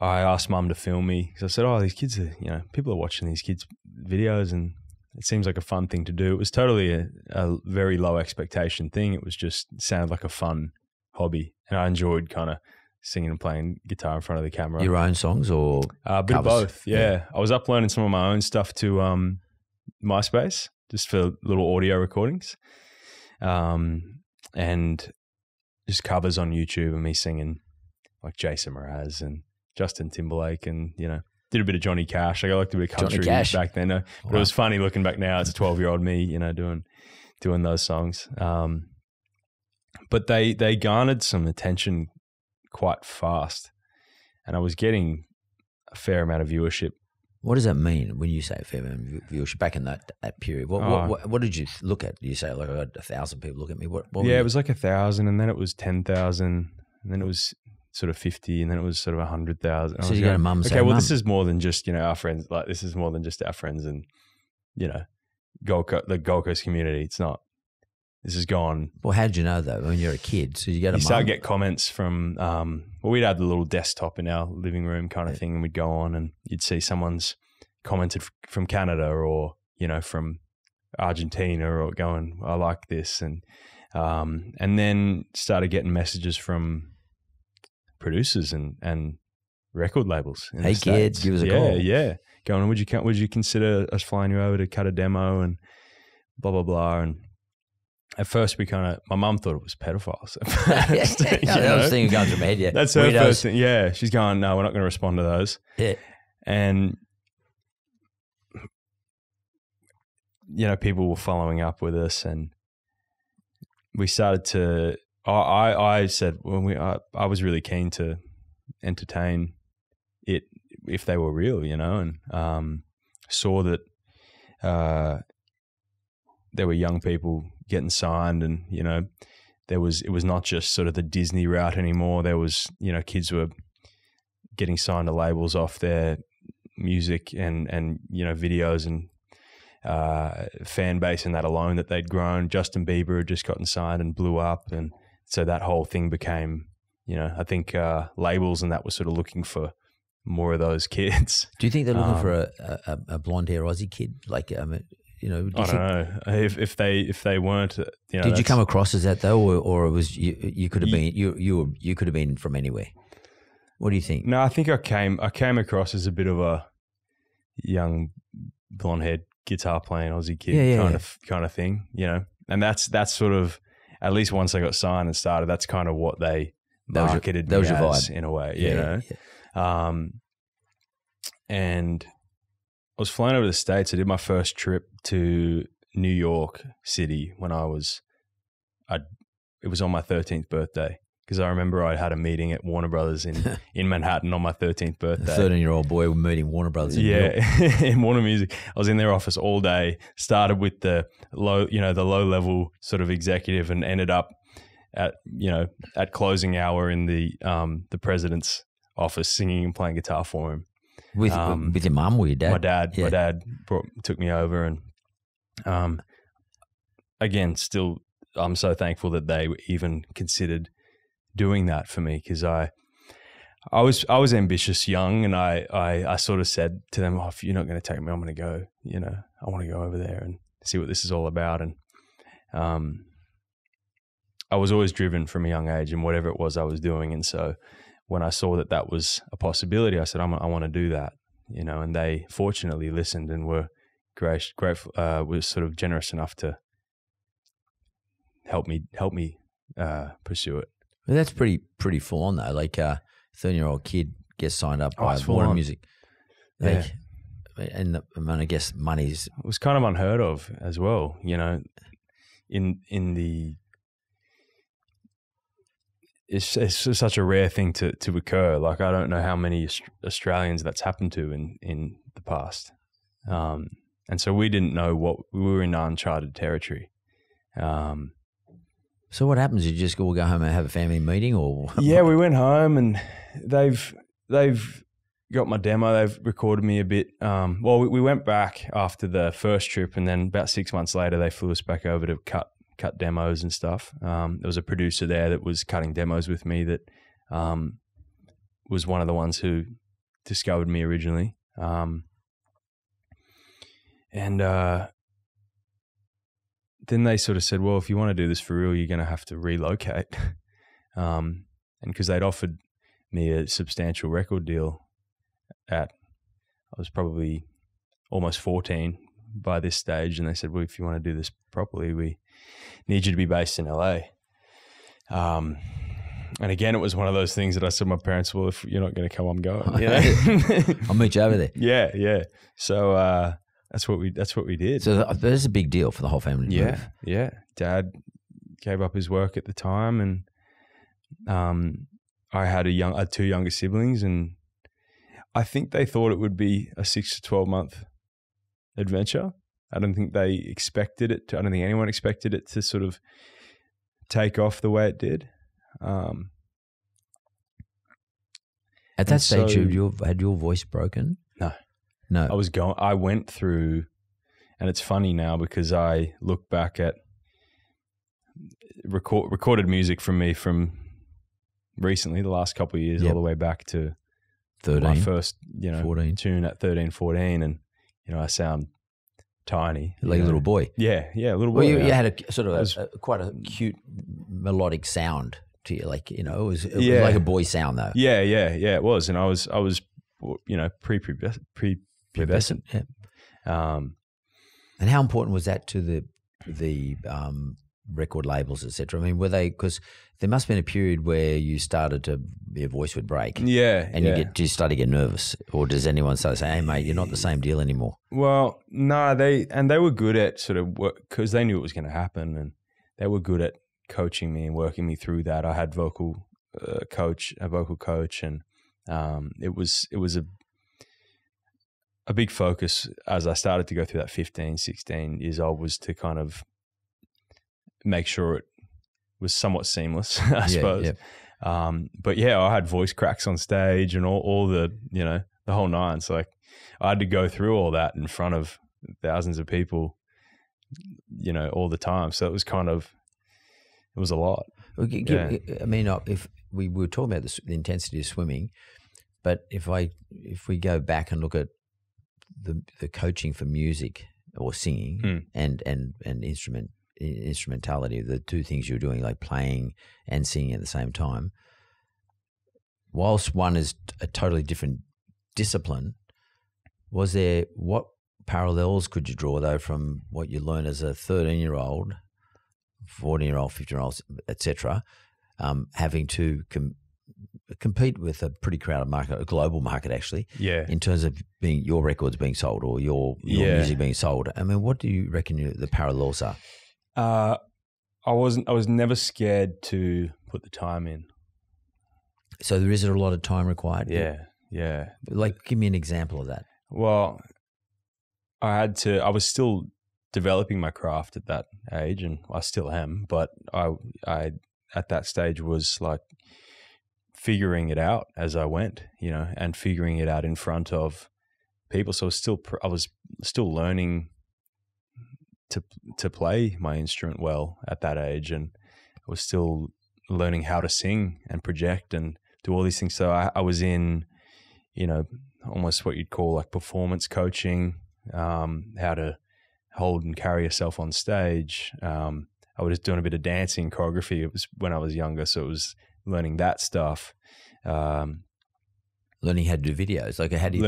Speaker 3: I asked Mum to film me, because I said, "Oh, these kids are, people are watching these kids' videos, and it seems like a fun thing to do." It was totally a very low expectation thing. It sounded like a fun hobby, and I enjoyed kind of singing and playing guitar in front of the camera.
Speaker 2: Your own songs or
Speaker 3: a bit of both? Yeah, I was uploading some of my own stuff to MySpace, just for little audio recordings, and just covers on YouTube, and me singing like Jason Mraz and Justin Timberlake, and did a bit of Johnny Cash. Like, I liked a bit of country back then. But It was funny looking back now. It's a 12-year-old me, doing those songs. But they garnered some attention quite fast, and I was getting fair amount of viewership.
Speaker 2: What does that mean when you say a fair amount of viewership back in that period? What did you look at? Did you say like I had 1,000 people look at me? What
Speaker 3: it was like 1,000, and then it was 10,000, and then it was sort of 50, and then it was sort of 100,000.
Speaker 2: So you go to mum and say,
Speaker 3: okay, well,
Speaker 2: Mum,
Speaker 3: this is more than just, our friends. Like, this is more than just our friends and, the Gold Coast community. It's not. This is gone.
Speaker 2: Well, how did you know though? When you're a kid, so you go to.
Speaker 3: You start to get comments from. We'd have the little desktop in our living room kind of thing, and we'd go on, and you'd see someone's commented from Canada or from Argentina or going, I like this, and then started getting messages from producers and record labels.
Speaker 2: Hey kid, give us a call.
Speaker 3: Yeah. Going, would you consider us flying you over to cut a demo and blah blah blah. And at first my mum thought it was pedophiles.
Speaker 2: That was the thing going through my head. Yeah,
Speaker 3: that's her first thing. Yeah, she's going, no, we're not going to respond to those.
Speaker 2: Yeah,
Speaker 3: and people were following up with us, and we started to. I said I was really keen to entertain it if they were real, and saw that there were young people getting signed, and it was not just sort of the Disney route anymore. There was kids were getting signed to labels off their music and videos and fan base and that alone that they'd grown. Justin Bieber had just gotten signed and blew up, and so that whole thing became, I think labels and that was sort of looking for more of those kids.
Speaker 2: Do you think they're looking for a blonde hair Aussie kid? Like, I don't
Speaker 3: know if they weren't.
Speaker 2: Did you come across as that though, or it was you could have been you could have been from anywhere? What do you think?
Speaker 3: No, I think I came across as a bit of a young blonde haired guitar playing Aussie kid kind of thing, and that's sort of, at least once I got signed and started, that's kind of what they marketed me as, your vibe in a way, Yeah. And I was flying over to the States. I did my first trip to New York City when it was on my 13th birthday, because I remember I had a meeting at Warner Brothers in Manhattan on my 13th birthday.
Speaker 2: A 13-year-old boy meeting Warner Brothers in New York.
Speaker 3: In Warner Music. I was in their office all day, started with the low-level sort of executive, and ended up at closing hour in the president's office singing and playing guitar for him.
Speaker 2: With your mum or your dad?
Speaker 3: My dad. Yeah. My dad took me over, and again, still, I'm so thankful that they even considered doing that for me, because I was ambitious young, and I sort of said to them, if you're not going to take me, I'm going to go. I want to go over there and see what this is all about. And I was always driven from a young age in whatever it was I was doing, and so when I saw that was a possibility, I said, I want to do that, and they fortunately listened and were grateful, was sort of generous enough to help me pursue it.
Speaker 2: Well, that's pretty full on though. Like a 13-year-old kid gets signed up by Warner Music. Like, yeah. And I guess money's...
Speaker 3: It was kind of unheard of as well, in the... It's such a rare thing to occur. Like, I don't know how many Australians that's happened to in the past. And so we didn't know we were in uncharted territory.
Speaker 2: So what happens? You just go home and have a family meeting, or?
Speaker 3: Yeah, we went home, and they've got my demo. They've recorded me a bit. We went back after the first trip, and then about 6 months later, they flew us back over to cut demos and stuff. There was a producer there that was cutting demos with me that was one of the ones who discovered me originally. Then they sort of said, well, if you want to do this for real, you're going to have to relocate. And because they'd offered me a substantial record deal I was probably almost 14 by this stage. And they said, well, if you want to do this properly, we need you to be based in LA. And again, it was one of those things that I said to my parents, well, if you're not going to come, I'm going.
Speaker 2: I'll meet you over there.
Speaker 3: Yeah. So that's what we did.
Speaker 2: So that's a big deal for the whole family to move.
Speaker 3: Yeah. Dad gave up his work at the time, and I had two younger siblings, and I think they thought it would be a 6 to 12 month adventure. I don't think they expected it to. I don't think anyone expected it to sort of take off the way it did.
Speaker 2: At that stage, had your voice broken? No.
Speaker 3: I went through, and it's funny now because I look back at recorded music from me from recently, the last couple of years, all the way back to
Speaker 2: 13,
Speaker 3: my first,
Speaker 2: 14.
Speaker 3: Tune at 13, 14, and I sound tiny,
Speaker 2: like a little boy.
Speaker 3: Yeah, a little boy.
Speaker 2: Well, you had a sort of quite a cute melodic sound to you, like it was like a boy sound though.
Speaker 3: Yeah, it was, and I was prepubescent.
Speaker 2: Yeah. And how important was that to the record labels, etc.? I mean, were they, because there must have been a period where you started to, your voice would break.
Speaker 3: Yeah.
Speaker 2: And you start to get nervous, or does anyone start to say, hey mate, you're not the same deal anymore?
Speaker 3: Well, no, they were good at sort of work, because they knew it was going to happen, and they were good at coaching me and working me through that. I had a vocal coach, and it was a big focus as I started to go through that 15, 16 years old, was to kind of make sure it was somewhat seamless, I suppose. Yeah. But yeah, I had voice cracks on stage and all the, the whole nine. So like I had to go through all that in front of thousands of people, all the time. So it was it was a lot.
Speaker 2: I mean, if we were talking about the intensity of swimming, but if we go back and look at the coaching for music or singing and instrumentality, the two things you're doing, like playing and singing at the same time, whilst one is a totally different discipline, what parallels could you draw though from what you learn as a 13-year-old, 14-year-old, 15-year-old, etc., having to compete with a pretty crowded market, a global market actually, in terms of your records being sold or your music being sold? I mean, what do you reckon the parallels are?
Speaker 3: I was never scared to put the time in.
Speaker 2: So there isn't a lot of time required?
Speaker 3: Yeah.
Speaker 2: Like, give me an example of that.
Speaker 3: Well, I was still developing my craft at that age, and I still am, but I at that stage was like figuring it out as I went, and figuring it out in front of people. So I was still learning to play my instrument well at that age, and I was still learning how to sing and project and do all these things. So I was in, almost what you'd call like performance coaching, how to hold and carry yourself on stage. I was doing a bit of dancing choreography. It was when I was younger, so it was learning that stuff.
Speaker 2: Learning how to do videos, like how to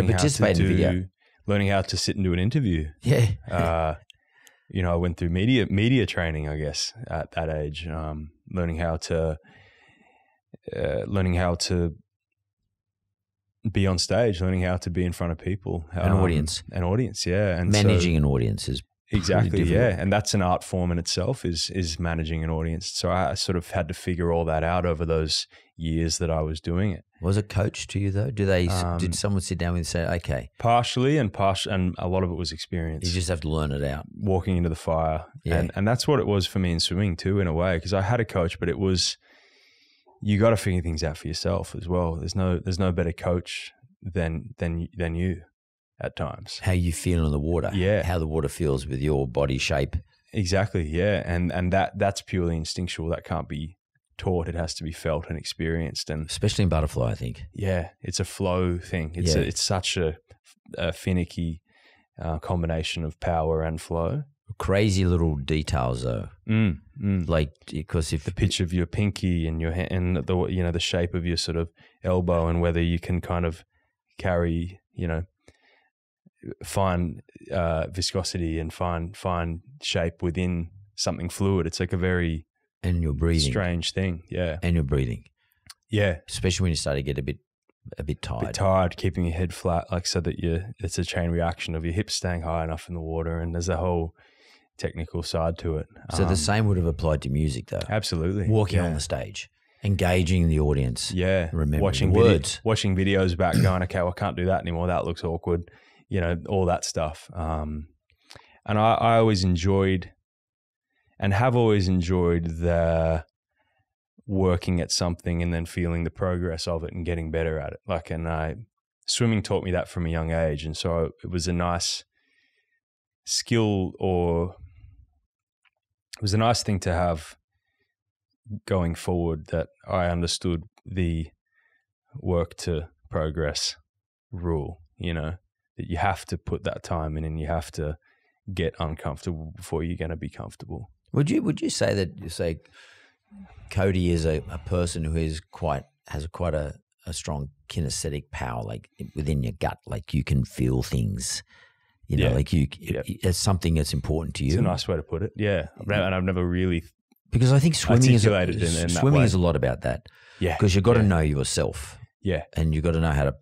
Speaker 3: participate in video. Learning how to sit and do an interview.
Speaker 2: Yeah.
Speaker 3: I went through media training, I guess, at that age. Learning how to be on stage, learning how to be in front of people.
Speaker 2: An audience,
Speaker 3: yeah. And
Speaker 2: managing an audience is
Speaker 3: exactly, yeah. And that's an art form in itself, is managing an audience. So I sort of had to figure all that out over those years that I was doing it.
Speaker 2: Was it coached to you though? Did someone sit down with you and say, okay?
Speaker 3: Partially, and a lot of it was experience.
Speaker 2: You just have to learn it out.
Speaker 3: Walking into the fire. Yeah. And that's what it was for me in swimming too, in a way, because I had a coach, but it was, you got to figure things out for yourself as well. There's no better coach than you at times.
Speaker 2: How you feel in the water.
Speaker 3: Yeah.
Speaker 2: How the water feels with your body shape.
Speaker 3: Exactly. Yeah. And that's purely instinctual. That can't be taught. It has to be felt and experienced. And
Speaker 2: especially in butterfly, I think.
Speaker 3: Yeah. It's a flow thing. It's such a finicky combination of power and flow.
Speaker 2: Crazy little details though. Like, because if
Speaker 3: the pitch of your pinky and your hand and the shape of your sort of elbow, and whether you can kind of carry, fine viscosity and fine shape within something fluid. It's like a very
Speaker 2: your breathing
Speaker 3: strange thing. Yeah.
Speaker 2: And your breathing.
Speaker 3: Yeah.
Speaker 2: Especially when you start to get a bit tired.
Speaker 3: Keeping your head flat, like so that it's a chain reaction of your hips staying high enough in the water, and there's a whole technical side to it.
Speaker 2: So the same would have applied to music though.
Speaker 3: Absolutely.
Speaker 2: Walking on the stage Engaging the audience.
Speaker 3: Yeah.
Speaker 2: Remembering
Speaker 3: watching
Speaker 2: words.
Speaker 3: Watching videos back going, okay, well, I can't do that anymore. That looks awkward. All that stuff. And I always enjoyed and have always enjoyed the working at something and then feeling the progress of it and getting better at it. Swimming taught me that from a young age. And so it was a nice skill, or it was a nice thing to have going forward, that I understood the work to progress rule, that you have to put that time in and you have to get uncomfortable before you're going to be comfortable.
Speaker 2: Would you say that, Cody is a person who has quite a strong kinesthetic power, like within your gut, like you can feel things, it's something that's important to you.
Speaker 3: It's a nice way to put it. Yeah. And I've never really,
Speaker 2: because I think swimming is
Speaker 3: a
Speaker 2: lot about that.
Speaker 3: Yeah.
Speaker 2: Because you've got to know yourself.
Speaker 3: Yeah.
Speaker 2: And you've got to know how to,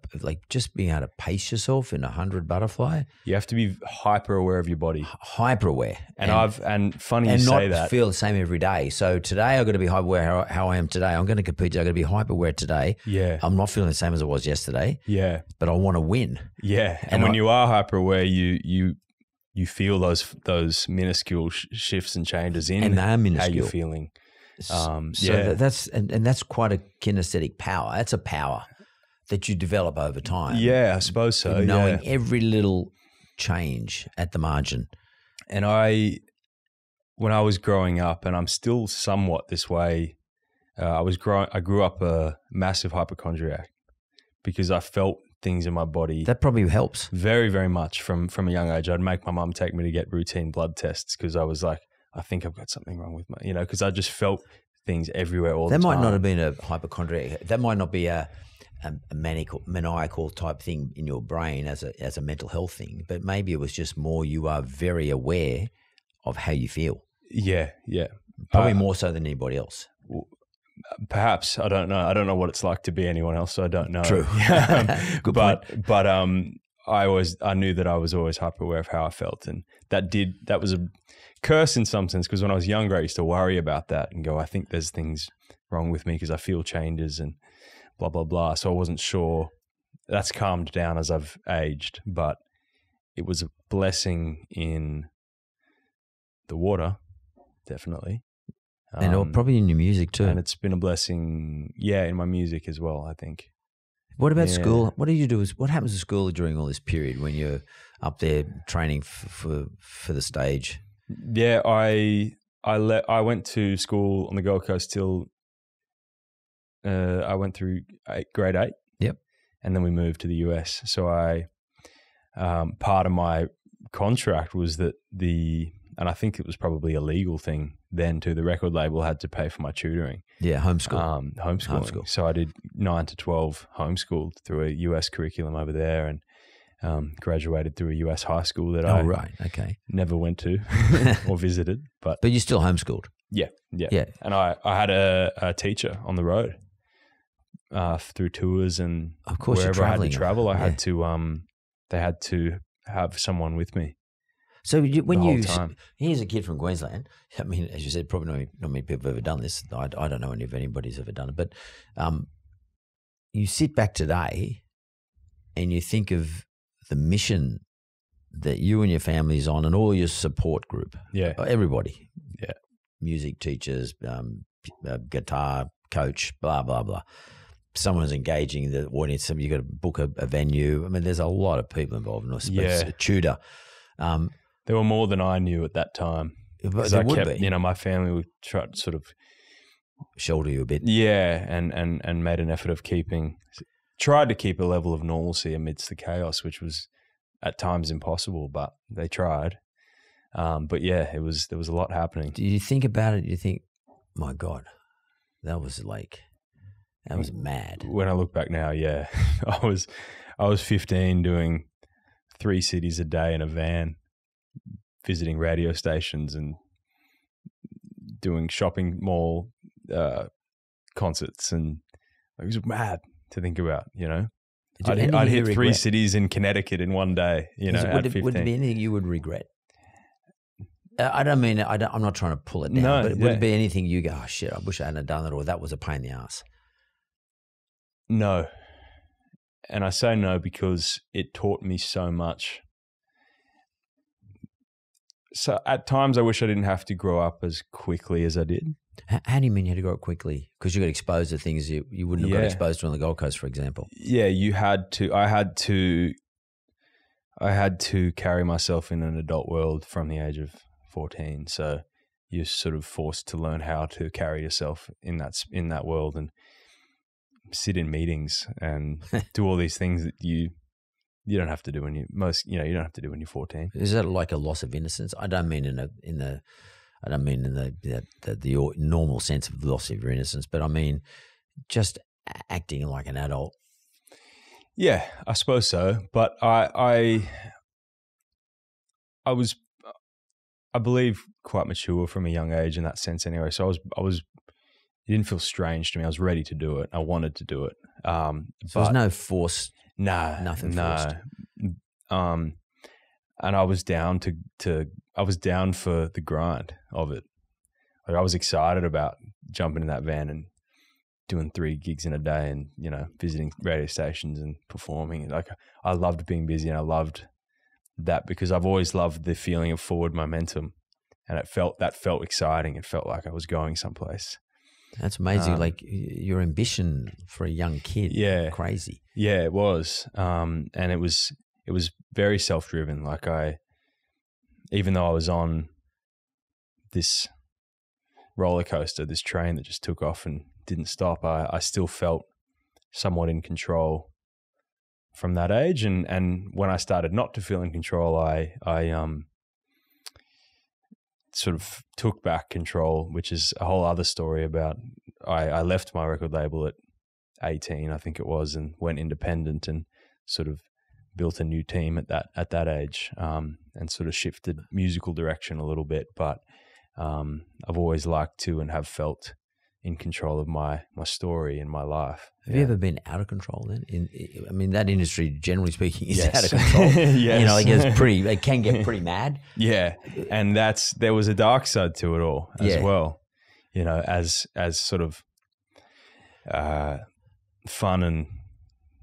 Speaker 2: just being able to pace yourself in 100 butterfly.
Speaker 3: You have to be hyper aware of your body.
Speaker 2: Hyper aware.
Speaker 3: And funny
Speaker 2: you say that. And not
Speaker 3: feel
Speaker 2: the same every day. So today I've got to be hyper aware how I am today. I'm going to compete. I've got to be hyper aware today.
Speaker 3: Yeah.
Speaker 2: I'm not feeling the same as I was yesterday.
Speaker 3: Yeah.
Speaker 2: But I want to win.
Speaker 3: Yeah. And when you are hyper aware, you feel those minuscule shifts and changes in
Speaker 2: and they are minuscule.
Speaker 3: How you're feeling.
Speaker 2: That's quite a kinesthetic power. That's a power that you develop over time.
Speaker 3: Yeah, I suppose so.
Speaker 2: Knowing every little change at the margin.
Speaker 3: And when I was growing up, and I'm still somewhat this way, I grew up a massive hypochondriac because I felt things in my body.
Speaker 2: That probably helps.
Speaker 3: Very, very much from a young age. I'd make my mum take me to get routine blood tests because I was like, I think I've got something wrong with because I just felt things everywhere all the time.
Speaker 2: That might not have been a hypochondriac. That might not be a maniacal type thing in your brain as a mental health thing, but maybe it was just more you are very aware of how you feel.
Speaker 3: Yeah.
Speaker 2: Probably more so than anybody else.
Speaker 3: Perhaps. I don't know. I don't know what it's like to be anyone else, so I don't know.
Speaker 2: True. Good point.
Speaker 3: But I knew that I was always hyper aware of how I felt, and that was a curse in some sense, because when I was younger I used to worry about that and go, I think there's things wrong with me because I feel changes and blah, blah, blah. So I wasn't sure. That's calmed down as I've aged, but it was a blessing in the water, definitely.
Speaker 2: And probably in your music too.
Speaker 3: And it's been a blessing, in my music as well, I think.
Speaker 2: What about school? What do you do? What happens to school during all this period when you're up there training for the stage?
Speaker 3: Yeah, I went to school on the Gold Coast till I went through grade 8.
Speaker 2: Yep.
Speaker 3: And then we moved to the US. So part of my contract was that and I think it was probably a legal thing then too, the record label had to pay for my tutoring.
Speaker 2: Yeah, homeschooling.
Speaker 3: Homeschooling. So I did 9 to 12 homeschooled through a US curriculum over there, and graduated through a US high school that I never went to or visited. But
Speaker 2: you still homeschooled?
Speaker 3: Yeah. And I had a teacher on the road through tours, and
Speaker 2: of course
Speaker 3: wherever I had to travel, I had to they had to have someone with me.
Speaker 2: So here's a kid from Queensland. I mean, as you said, probably not many people have ever done this. I don't know if anybody's ever done it, but you sit back today and you think of the mission that you and your family's on, and all your support group.
Speaker 3: Yeah,
Speaker 2: everybody.
Speaker 3: Yeah,
Speaker 2: music teachers, guitar coach, blah blah blah. Someone's engaging the audience. You've got to book a venue. I mean, there's a lot of people involved in this. A tutor.
Speaker 3: There were more than I knew at that time.
Speaker 2: There would be.
Speaker 3: My family would try to sort of
Speaker 2: shoulder you a bit.
Speaker 3: Yeah, and made an effort of tried to keep a level of normalcy amidst the chaos, which was at times impossible, but they tried. But yeah, there was a lot happening.
Speaker 2: Do you think about it? You think, my God, that was mad.
Speaker 3: When I look back now, yeah, I was 15 doing 3 cities a day in a van, visiting radio stations and doing shopping mall concerts, and it was mad to think about. I'd hit 3 cities in Connecticut in one day. At 15.
Speaker 2: Would there be anything you would regret? I don't mean I'm not trying to pull it down,
Speaker 3: No,
Speaker 2: but would it be anything you go, oh shit, I wish I hadn't done that, or that was a pain in the ass?
Speaker 3: No. And I say no because it taught me so much. So at times I wish I didn't have to grow up as quickly as I did.
Speaker 2: How do you mean you had to grow up quickly? Because you got exposed to things you wouldn't have got exposed to on the Gold Coast, for example.
Speaker 3: Yeah, you had to. I had to carry myself in an adult world from the age of 14. So you're sort of forced to learn how to carry yourself in that world and sit in meetings and do all these things that you don't have to do when you don't have to do when you're 14.
Speaker 2: Is that like a loss of innocence? I don't mean in the normal sense of loss of your innocence, but I mean just acting like an adult.
Speaker 3: Yeah, I suppose so. But I was, I believe, quite mature from a young age in that sense anyway. So I was it didn't feel strange to me. I was ready to do it. I wanted to do it.
Speaker 2: So there's no force.
Speaker 3: No,
Speaker 2: nothing forced.
Speaker 3: And I was down I was down for the grind of it. Like I was excited about jumping in that van and doing 3 gigs in a day and, visiting radio stations and performing. Like I loved being busy, and I loved that because I've always loved the feeling of forward momentum, and that felt exciting. It felt like I was going someplace.
Speaker 2: That's amazing. Like your ambition for a young kid.
Speaker 3: Yeah.
Speaker 2: Crazy.
Speaker 3: Yeah, it was. And it was very self-driven. Like even though I was on this roller coaster, this train that just took off and didn't stop, I still felt somewhat in control from that age. And when I started not to feel in control, I sort of took back control, which is a whole other story about I left my record label at 18, I think it was, and went independent and sort of built a new team at that age, and sort of shifted musical direction a little bit. But I've always liked to and have felt in control of my story and my life.
Speaker 2: Have you ever been out of control then? I mean, that industry, generally speaking, is
Speaker 3: Yes.
Speaker 2: out of control.
Speaker 3: Yes.
Speaker 2: It can get pretty mad.
Speaker 3: Yeah. And there was a dark side to it all as well. As sort of fun and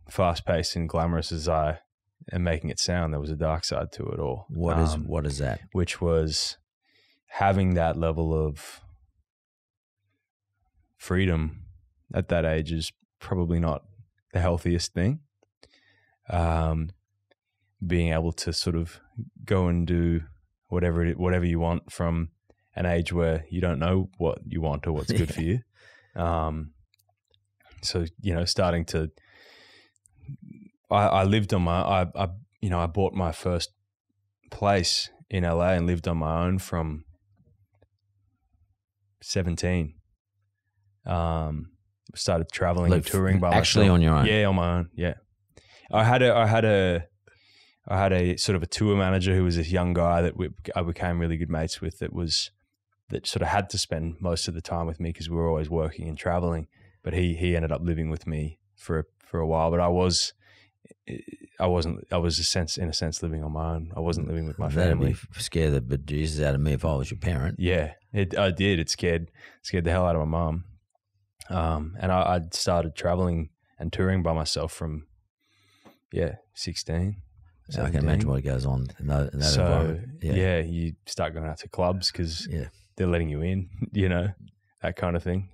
Speaker 3: fast paced and glamorous as I am making it sound, there was a dark side to it all.
Speaker 2: What is that?
Speaker 3: Which was having that level of freedom at that age is probably not the healthiest thing. Being able to sort of go and do whatever you want from an age where you don't know what you want or what's good for you. So, starting to, I lived on I bought my first place in LA and lived on my own from 17. Started traveling and touring by myself.
Speaker 2: Actually on your own?
Speaker 3: Yeah, on my own. Yeah. I had a sort of a tour manager who was this young guy that I became really good mates with that sort of had to spend most of the time with me because we were always working and traveling. But he ended up living with me for a while. But I was in a sense living on my own. I wasn't living with my family.
Speaker 2: That'd be scare the bejesus out of me if I was your parent.
Speaker 3: Yeah, I did. It scared the hell out of my mum. And I'd started traveling and touring by myself from 16.
Speaker 2: So I can imagine what goes on in that environment.
Speaker 3: Yeah, you start going out to clubs because they're letting you in, that kind of thing.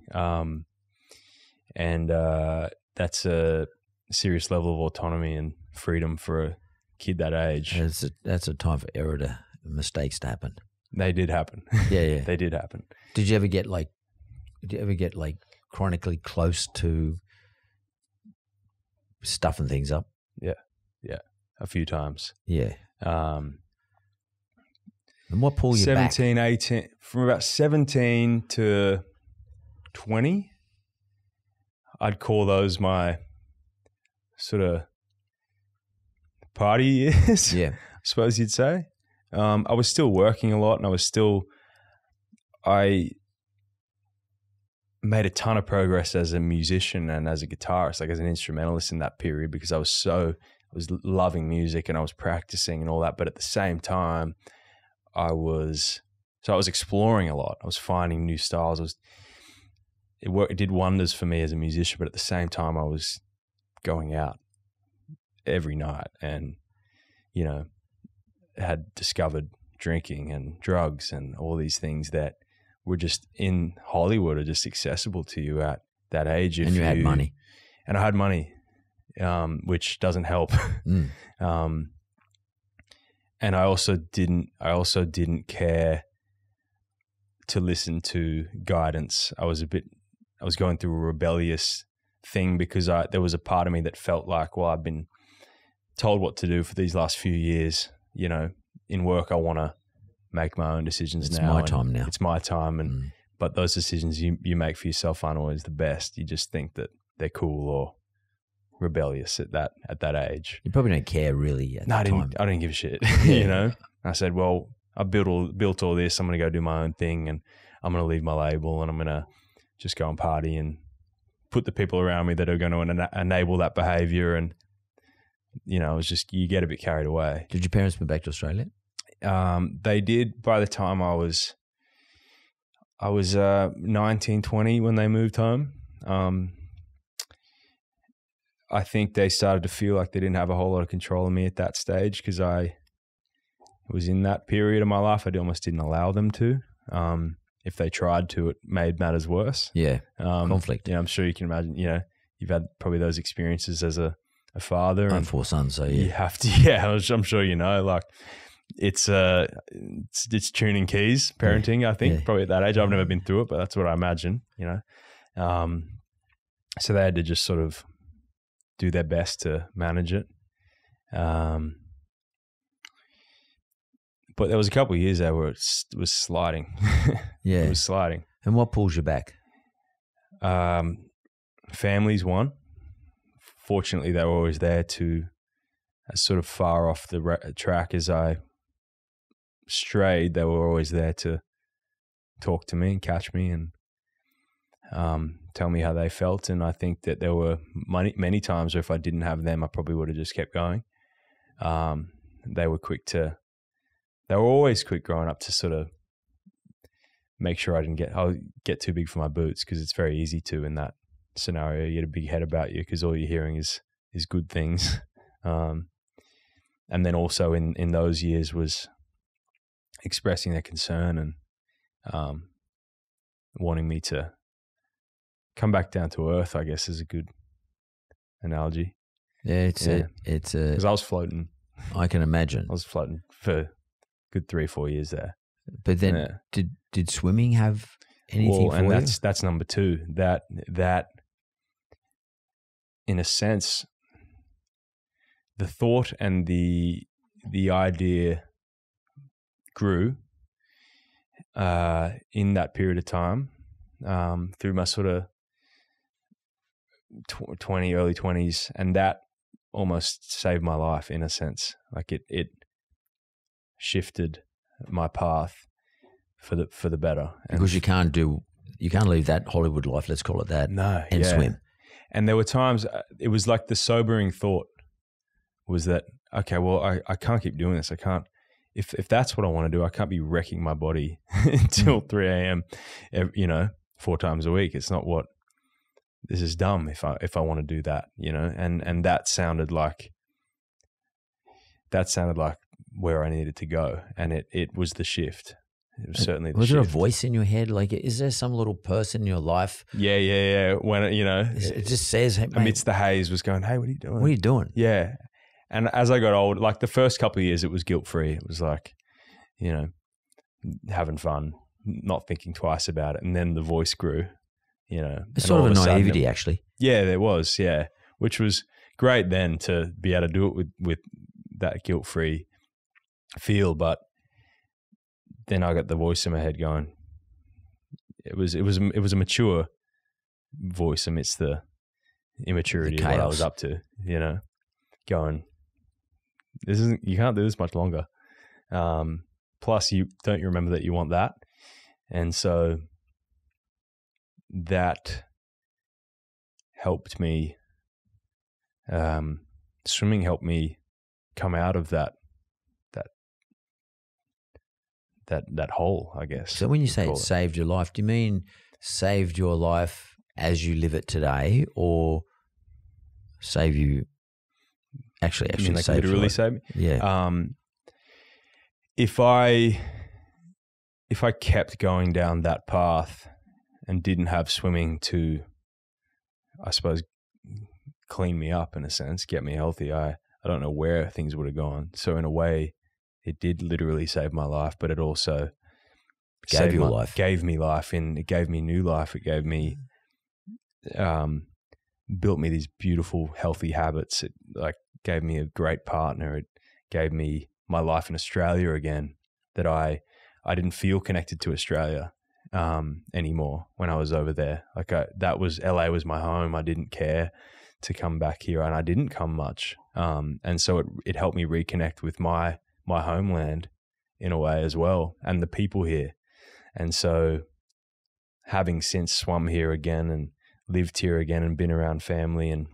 Speaker 3: And that's a serious level of autonomy and freedom for a kid that age.
Speaker 2: That's a time for mistakes to happen.
Speaker 3: They did happen.
Speaker 2: Yeah.
Speaker 3: They did happen.
Speaker 2: Did you ever get chronically close to stuffing things up?
Speaker 3: Yeah. A few times.
Speaker 2: Yeah.
Speaker 3: And
Speaker 2: what pulled you
Speaker 3: 17,
Speaker 2: back?
Speaker 3: 18, from about 17 to 20, I'd call those my sort of party years.
Speaker 2: Yeah.
Speaker 3: I suppose you'd say. I was still working a lot, and I made a ton of progress as a musician and as a guitarist, like as an instrumentalist in that period, because I was loving music and I was practicing and all that. But at the same time, I was So I was exploring a lot. I was finding new styles. It did wonders for me as a musician, but at the same time, I was going out every night and, you know, had discovered drinking and drugs and all these things that were just in Hollywood are just accessible to you at that age.
Speaker 2: And you had money.
Speaker 3: And I had money, which doesn't help. And I also didn't care to listen to guidance. I was going through a rebellious thing because there was a part of me that felt like, well, I've been told what to do for these last few years. You know, in work, I want to make my own decisions now.
Speaker 2: It's my time now.
Speaker 3: It's my time. But those decisions you make for yourself aren't always the best. You just think that they're cool or rebellious at that age.
Speaker 2: You probably don't care really at that time.
Speaker 3: I didn't give a shit. You know, I said, well, I built all this. I'm going to go do my own thing, and I'm going to leave my label, and I'm going to just go and party and put the people around me that are going to enable that behavior. And, you know, it was just, you get a bit carried away.
Speaker 2: Did your parents move back to Australia?
Speaker 3: They did by the time I was 19, 20 when they moved home. I think they started to feel like they didn't have a whole lot of control of me at that stage because I was in that period of my life. I almost didn't allow them to. If they tried to, it made matters worse.
Speaker 2: Yeah, conflict.
Speaker 3: Yeah, I'm sure you can imagine, you know, you've had probably those experiences as a father.
Speaker 2: I have 4 sons, so yeah.
Speaker 3: You have to, yeah, I'm sure you know, like it's tuning keys, parenting, I think, probably at that age. I've never been through it, but that's what I imagine, you know. So they had to just sort of do their best to manage it. But there was a couple of years there where it was sliding.
Speaker 2: Yeah.
Speaker 3: It was sliding.
Speaker 2: And what pulls you back?
Speaker 3: Family's one. Fortunately, they were always there to, as sort of far off the track as I strayed, they were always there to talk to me and catch me and tell me how they felt. And I think that there were many times where if I didn't have them, I probably would have just kept going. They were always quick growing up to sort of make sure I'll get too big for my boots, because it's very easy to in that scenario. You get a big head about you because all you're hearing is good things. And then also in those years was expressing their concern and wanting me to come back down to earth, I guess, is a good analogy.
Speaker 2: Yeah, it's
Speaker 3: because I was floating.
Speaker 2: I can imagine.
Speaker 3: I was floating for a good 3-4 years there.
Speaker 2: But then did swimming have anything for you?
Speaker 3: And that's number 2. That in a sense, the thought and the idea grew in that period of time through my sort of early 20s, and that almost saved my life in a sense. Like it shifted my path for the better.
Speaker 2: Because you can't leave that Hollywood life, let's call it that, and swim.
Speaker 3: And there were times it was like the sobering thought was that, okay, well, I can't keep doing this. I can't, if that's what I want to do, I can't be wrecking my body until 3 a.m., 4 times a week. It's not this is dumb if I want to do that, and that sounded like where I needed to go. And it was the shift. It was certainly the shift.
Speaker 2: Was there a voice in your head? Like, is there some little person in your life?
Speaker 3: Yeah. When,
Speaker 2: it just says, hey, mate,
Speaker 3: amidst the haze was going, hey, what are you doing?
Speaker 2: What are you doing?
Speaker 3: Yeah. And as I got old, like the first couple of years, it was guilt-free. It was like, having fun, not thinking twice about it. And then the voice grew,
Speaker 2: It's sort of a naivety, actually.
Speaker 3: Yeah, there was, yeah. Which was great then to be able to do it with that guilt-free feel. But then I got the voice in my head going, it was a mature voice amidst the immaturity of what I was up to, going, you can't do this much longer. Plus you remember that you want that. And so that helped me, swimming helped me come out of that that hole, I guess.
Speaker 2: So when you say it saved your life, do you mean saved your life as you live it today, or save you actually
Speaker 3: like
Speaker 2: saved
Speaker 3: literally save me?
Speaker 2: Yeah.
Speaker 3: If I kept going down that path and didn't have swimming to, I suppose, clean me up in a sense, get me healthy, I don't know where things would have gone. So in a way, it did literally save my life, but it also
Speaker 2: gave me life,
Speaker 3: and it gave me new life. It gave me, built me these beautiful, healthy habits. It like gave me a great partner. It gave me my life in Australia again, that I didn't feel connected to Australia anymore when I was over there. Like LA was my home. I didn't care to come back here, and I didn't come much. And so it helped me reconnect with my homeland in a way as well, and the people here. And so having since swum here again and lived here again and been around family and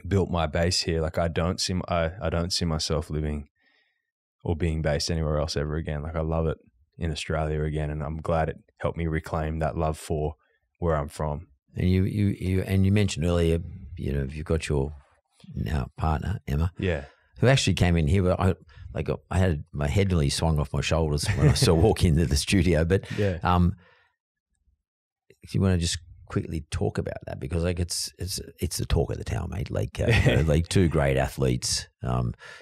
Speaker 3: built my base here, like I don't see myself living or being based anywhere else ever again. Like I love it in Australia again, and I'm glad it helped me reclaim that love for where I'm from.
Speaker 2: And you mentioned earlier, you've got your now partner Emma, who actually came in here. I had my head nearly swung off my shoulders when I saw walk into the studio. But if you want to just quickly talk about that, because like it's the talk of the town, mate. Like like two great athletes.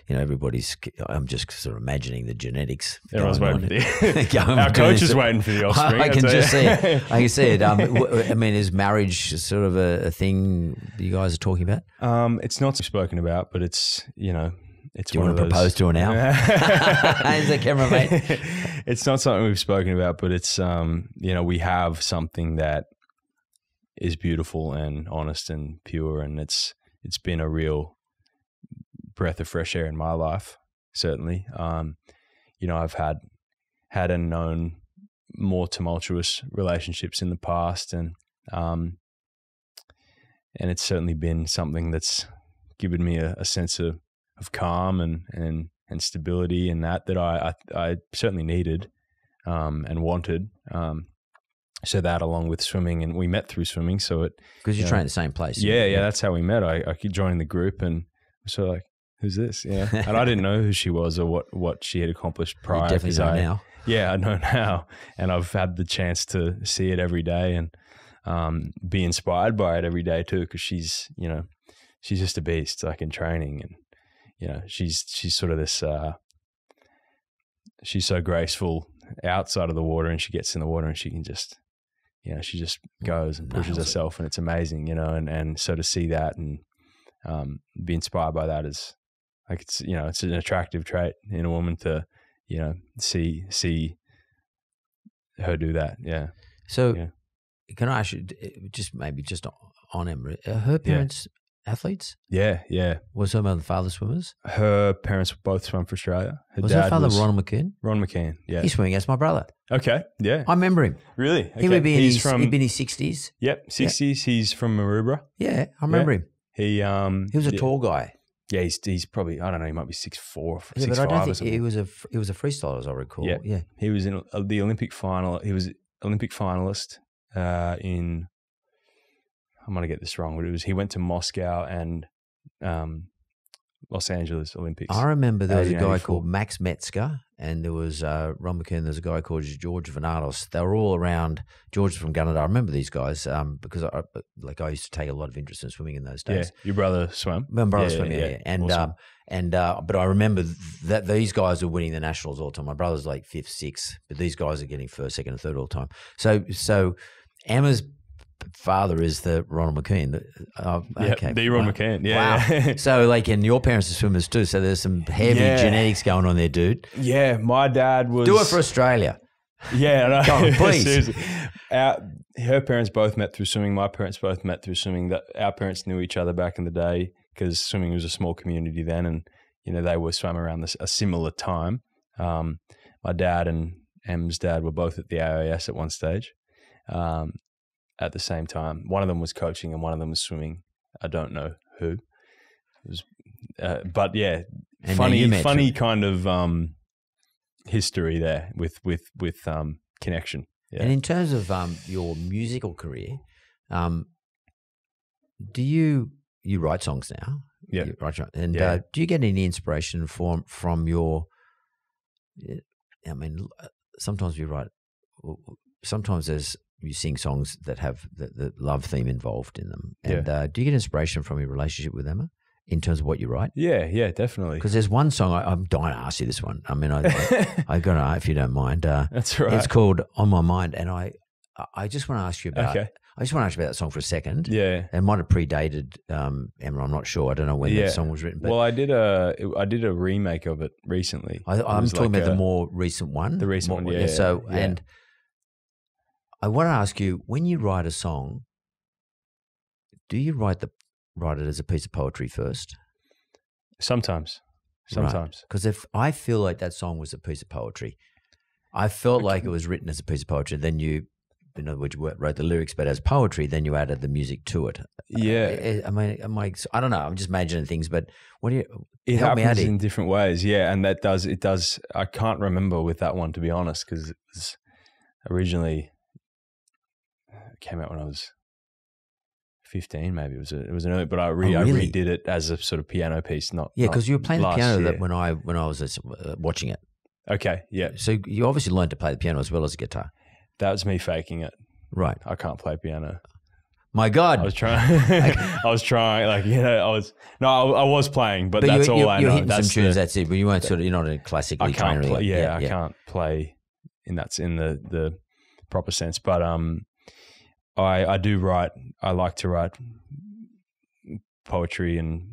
Speaker 2: Everybody's. I'm just sort of imagining the genetics.
Speaker 3: Everyone's waiting for you. Our coach is waiting for the offspring.
Speaker 2: I can just see it. I can see it. I mean, is marriage sort of a thing you guys are talking about?
Speaker 3: It's not spoken about, but it's It's
Speaker 2: Do you want to propose to her now? Is the camera, mate?
Speaker 3: It's not something we've spoken about, but it's we have something that is beautiful and honest and pure, and it's been a real breath of fresh air in my life, certainly. I've had and known more tumultuous relationships in the past, and it's certainly been something that's given me a sense of calm and stability, and that I certainly needed and wanted. So that, along with swimming, and we met through swimming. So
Speaker 2: because you train at the same place.
Speaker 3: Yeah, that's how we met. I joined the group, and so like, who's this? Yeah, and I didn't know who she was or what she had accomplished prior.
Speaker 2: You definitely know now.
Speaker 3: Yeah, I know now, and I've had the chance to see it every day and be inspired by it every day too. Because she's just a beast, like in training, and she's sort of this. She's so graceful outside of the water, and she gets in the water and she can just. She just goes and pushes herself, and it's amazing, and so to see that and be inspired by that is like, it's an attractive trait in a woman to, see her do that. Yeah.
Speaker 2: So can I ask you just on Emma, her parents athletes?
Speaker 3: Yeah.
Speaker 2: Was her mother and father swimmers?
Speaker 3: Her parents both swam for Australia.
Speaker 2: Was her father Ronald McKeon?
Speaker 3: Ron McKeon, yeah.
Speaker 2: He's swimming against my brother.
Speaker 3: Okay, yeah.
Speaker 2: I remember him.
Speaker 3: Really? Okay.
Speaker 2: He would be he'd be in his 60s.
Speaker 3: Yep, 60s. Yep. He's from Maroubra.
Speaker 2: Yeah, I remember him.
Speaker 3: He
Speaker 2: was a tall guy.
Speaker 3: Yeah, he's probably, I don't know, he might be 6'4", 6'5".
Speaker 2: Yeah, but I don't think he was a freestyler, as I recall. Yeah.
Speaker 3: He was in the Olympic final. He was Olympic finalist in, I'm going to get this wrong, but he went to Moscow and Los Angeles Olympics.
Speaker 2: I remember there was a guy called Max Metzger, and there was Ron McKeon. There's a guy called George Venatos. They were all around. George from Gunnedah. I remember these guys because I used to take a lot of interest in swimming in those days.
Speaker 3: Yeah, your brother swam.
Speaker 2: My brother swam, yeah. And
Speaker 3: awesome.
Speaker 2: But I remember that these guys were winning the nationals all the time. My brother's like 5th, 6th, but these guys are getting 1st, 2nd, and 3rd all the time. So Emma's father is the Ronald McKeon. Okay.
Speaker 3: The Ron McKeon. Yeah.
Speaker 2: Wow. So and your parents are swimmers too. So there's some heavy genetics going on there, dude.
Speaker 3: Yeah. My dad was.
Speaker 2: Do it for Australia.
Speaker 3: Yeah. No.
Speaker 2: Go on, please.
Speaker 3: Seriously. Her parents both met through swimming. My parents both met through swimming. That our parents knew each other back in the day because swimming was a small community then, and they were swam around a similar time. My dad and Em's dad were both at the AIS at one stage. At the same time, one of them was coaching and one of them was swimming. I don't know who. It was, but yeah, funny kind of history there with connection. Yeah.
Speaker 2: And in terms of your musical career, do you write songs now?
Speaker 3: Yeah.
Speaker 2: And do you get any inspiration from your? I mean, sometimes you write. Sometimes you sing songs that have the love theme involved in them. And do you get inspiration from your relationship with Emma in terms of what you write?
Speaker 3: Yeah, definitely.
Speaker 2: Because there's one song I'm dying to ask you this one. I mean, I got to, if you don't mind.
Speaker 3: That's right.
Speaker 2: It's called "On My Mind," and I just want to ask you about. Okay. I just want to ask you about that song for a second.
Speaker 3: Yeah,
Speaker 2: it might have predated Emma. I'm not sure. I don't know when that song was written. But
Speaker 3: well, I did a remake of it recently.
Speaker 2: I'm talking about the more recent one.
Speaker 3: The recent one, yeah.
Speaker 2: So and I want to ask you, when you write a song, do you write it as a piece of poetry first?
Speaker 3: Sometimes.
Speaker 2: Because if I feel like that song was a piece of poetry, I felt like it was written as a piece of poetry. Then you, in other words, you wrote the lyrics, but as poetry, then you added the music to it.
Speaker 3: Yeah.
Speaker 2: I mean, I don't know. I'm just imagining things, but what do you?
Speaker 3: It happens in different ways, yeah, and it does. I can't remember with that one, to be honest, because it was originally. Came out when I was 15, maybe it was an early, but I redid it as a sort of piano piece.
Speaker 2: Because you were playing the piano that when I was watching it.
Speaker 3: Okay, yeah.
Speaker 2: So you obviously learned to play the piano as well as the guitar.
Speaker 3: That was me faking it.
Speaker 2: Right.
Speaker 3: I can't play piano.
Speaker 2: My God.
Speaker 3: I was trying. I was playing, but that's all I know.
Speaker 2: You're hitting some tunes. That's it. But you weren't you're not a classically trained.
Speaker 3: I can't play in the proper sense, but I do write. I like to write poetry and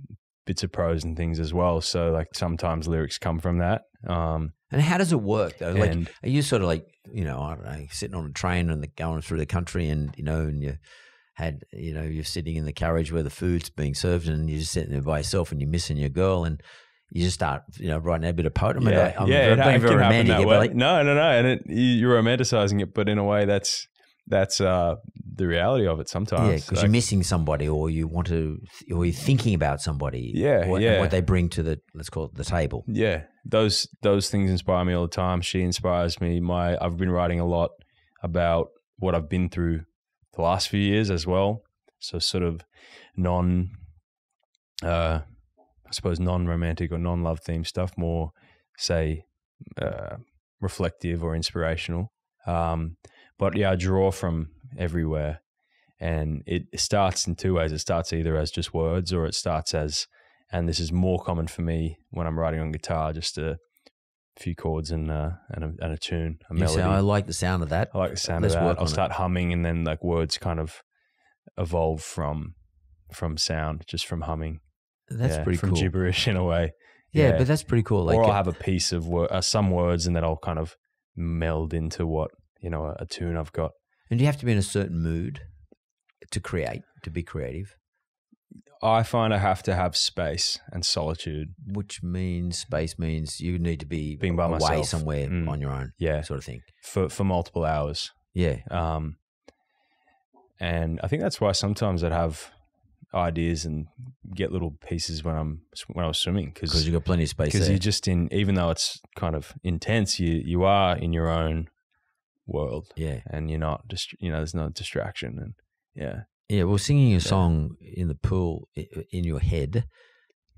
Speaker 3: bits of prose and things as well. So like sometimes lyrics come from that.
Speaker 2: And how does it work though? Like, are you sort of like, I don't know, sitting on a train and going through the country and you're sitting in the carriage where the food's being served and you're just sitting there by yourself and you're missing your girl and you just start, writing a bit of poetry. I'm being very romantic. But
Speaker 3: no. And you're romanticizing it, but in a way that's the reality of it sometimes.
Speaker 2: Yeah, because you're missing somebody, or you're thinking about somebody. And what they bring to let's call it the table.
Speaker 3: Yeah, those things inspire me all the time. She inspires me. I've been writing a lot about what I've been through the last few years as well. So sort of non-romantic or non-love themed stuff, more say reflective or inspirational. But yeah, I draw from everywhere, and it starts in two ways. It starts either as just words, or it starts as, and this is more common for me when I'm writing on guitar, just a few chords and a tune, a melody.
Speaker 2: I like the sound of that.
Speaker 3: I like the sound of that. I'll start humming, and then like words kind of evolve from sound, just from humming.
Speaker 2: That's pretty
Speaker 3: cool. From gibberish in a way.
Speaker 2: Yeah, but that's pretty cool. Like,
Speaker 3: or I'll have a piece of some words, and then I'll kind of meld into what, a tune I've got.
Speaker 2: And do you have to be in a certain mood to be creative?
Speaker 3: I find I have to have space and solitude.
Speaker 2: Which means space means you need to be
Speaker 3: being by
Speaker 2: away
Speaker 3: myself.
Speaker 2: Somewhere on your own.
Speaker 3: Yeah.
Speaker 2: Sort of thing.
Speaker 3: For multiple hours.
Speaker 2: Yeah.
Speaker 3: And I think that's why sometimes I'd have ideas and get little pieces when I was swimming.
Speaker 2: Because you've got plenty of space there.
Speaker 3: Because you're just even though it's kind of intense, you are in your own world.
Speaker 2: Yeah.
Speaker 3: And you're not just, there's no distraction. And yeah.
Speaker 2: Yeah, well, singing a song in the pool in your head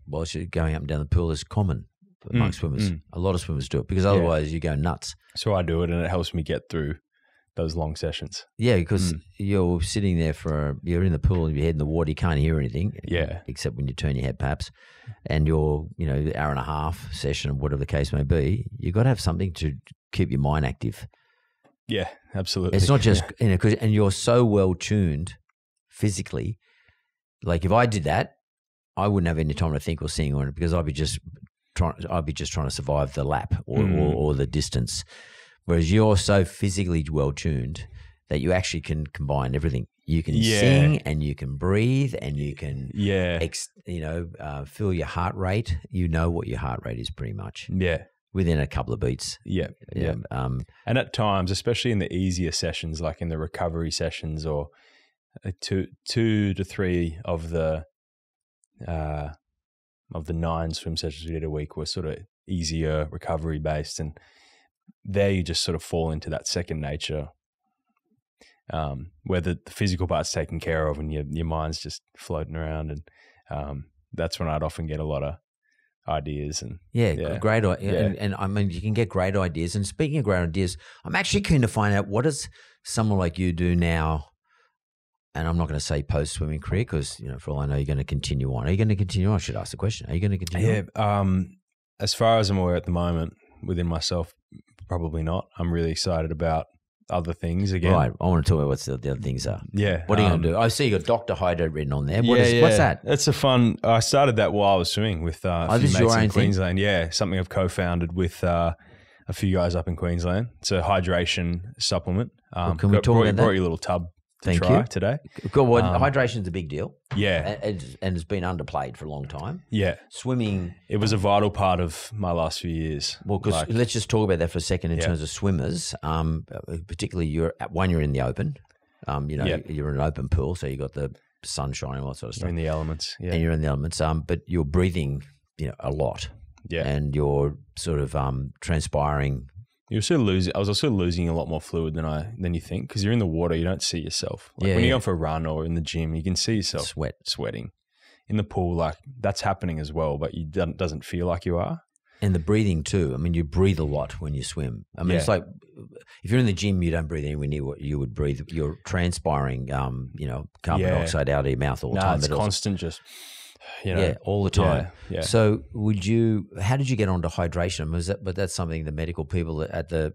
Speaker 2: whilst you're going up and down the pool is common among swimmers. A lot of swimmers do it because otherwise you go nuts.
Speaker 3: So I do it, and it helps me get through those long sessions.
Speaker 2: Yeah, because you're sitting there you're in the pool with your head in the water, you can't hear anything.
Speaker 3: Yeah.
Speaker 2: Except when you turn your head perhaps. And your, hour and a half session, whatever the case may be, you've got to have something to keep your mind active.
Speaker 3: Yeah, absolutely.
Speaker 2: It's not just, and you're so well tuned physically. Like if I did that, I wouldn't have any time to think or sing on it because I'd be just trying to survive the lap or the distance. Whereas you're so physically well tuned that you actually can combine everything. You can sing and you can breathe and you can feel your heart rate. You know what your heart rate is pretty much.
Speaker 3: Yeah.
Speaker 2: Within a couple of beats.
Speaker 3: Yeah. And at times, especially in the easier sessions, like in the recovery sessions or 2 to 3 of the 9 swim sessions we did a week were sort of easier recovery based, and there you just sort of fall into that second nature, where the physical part's taken care of and your mind's just floating around, and that's when I'd often get a lot of ideas. And
Speaker 2: great. And I mean, you can get great ideas. And speaking of great ideas, I'm actually keen to find out, what does someone like you do now? And I'm not going to say post-swimming career because, for all I know, you're going to continue on. Are you going to continue on? I should ask the question. Are you going to continue on?
Speaker 3: As far as I'm aware at the moment, within myself, probably not. I'm really excited about other things again.
Speaker 2: Right. I want to talk about what the other things are.
Speaker 3: Yeah.
Speaker 2: What are you going to do? I see you got Dr. Hydrate written on there. What's that?
Speaker 3: It's I started that while I was swimming with a few mates in Queensland. Yeah, something I've co-founded with a few guys up in Queensland. It's a hydration supplement.
Speaker 2: Can we talk about that?
Speaker 3: Brought you a little tub to try today.
Speaker 2: Good. Well, hydration's a big deal.
Speaker 3: Yeah.
Speaker 2: And it's been underplayed for a long time.
Speaker 3: Yeah.
Speaker 2: Swimming.
Speaker 3: It was a vital part of my last few years.
Speaker 2: Well, because let's just talk about that for a second in terms of swimmers. Particularly you're in the open. You're in an open pool, so you got the sun shining, all that sort of stuff.
Speaker 3: You're in the elements. Yeah.
Speaker 2: And you're in the elements. But you're breathing, a lot.
Speaker 3: Yeah.
Speaker 2: And you're sort of transpiring.
Speaker 3: I was also losing a lot more fluid than you think, because you're in the water, you don't see yourself. When you go for a run or in the gym, you can see yourself sweating. In the pool, that's happening as well, but doesn't feel like you are.
Speaker 2: And the breathing too. I mean, you breathe a lot when you swim. I mean, it's like if you're in the gym, you don't breathe anywhere near what you would breathe. You're transpiring, carbon dioxide out of your mouth all the time.
Speaker 3: It's constant,
Speaker 2: all the time.
Speaker 3: Yeah.
Speaker 2: So how did you get onto hydration? But that's something the medical people at the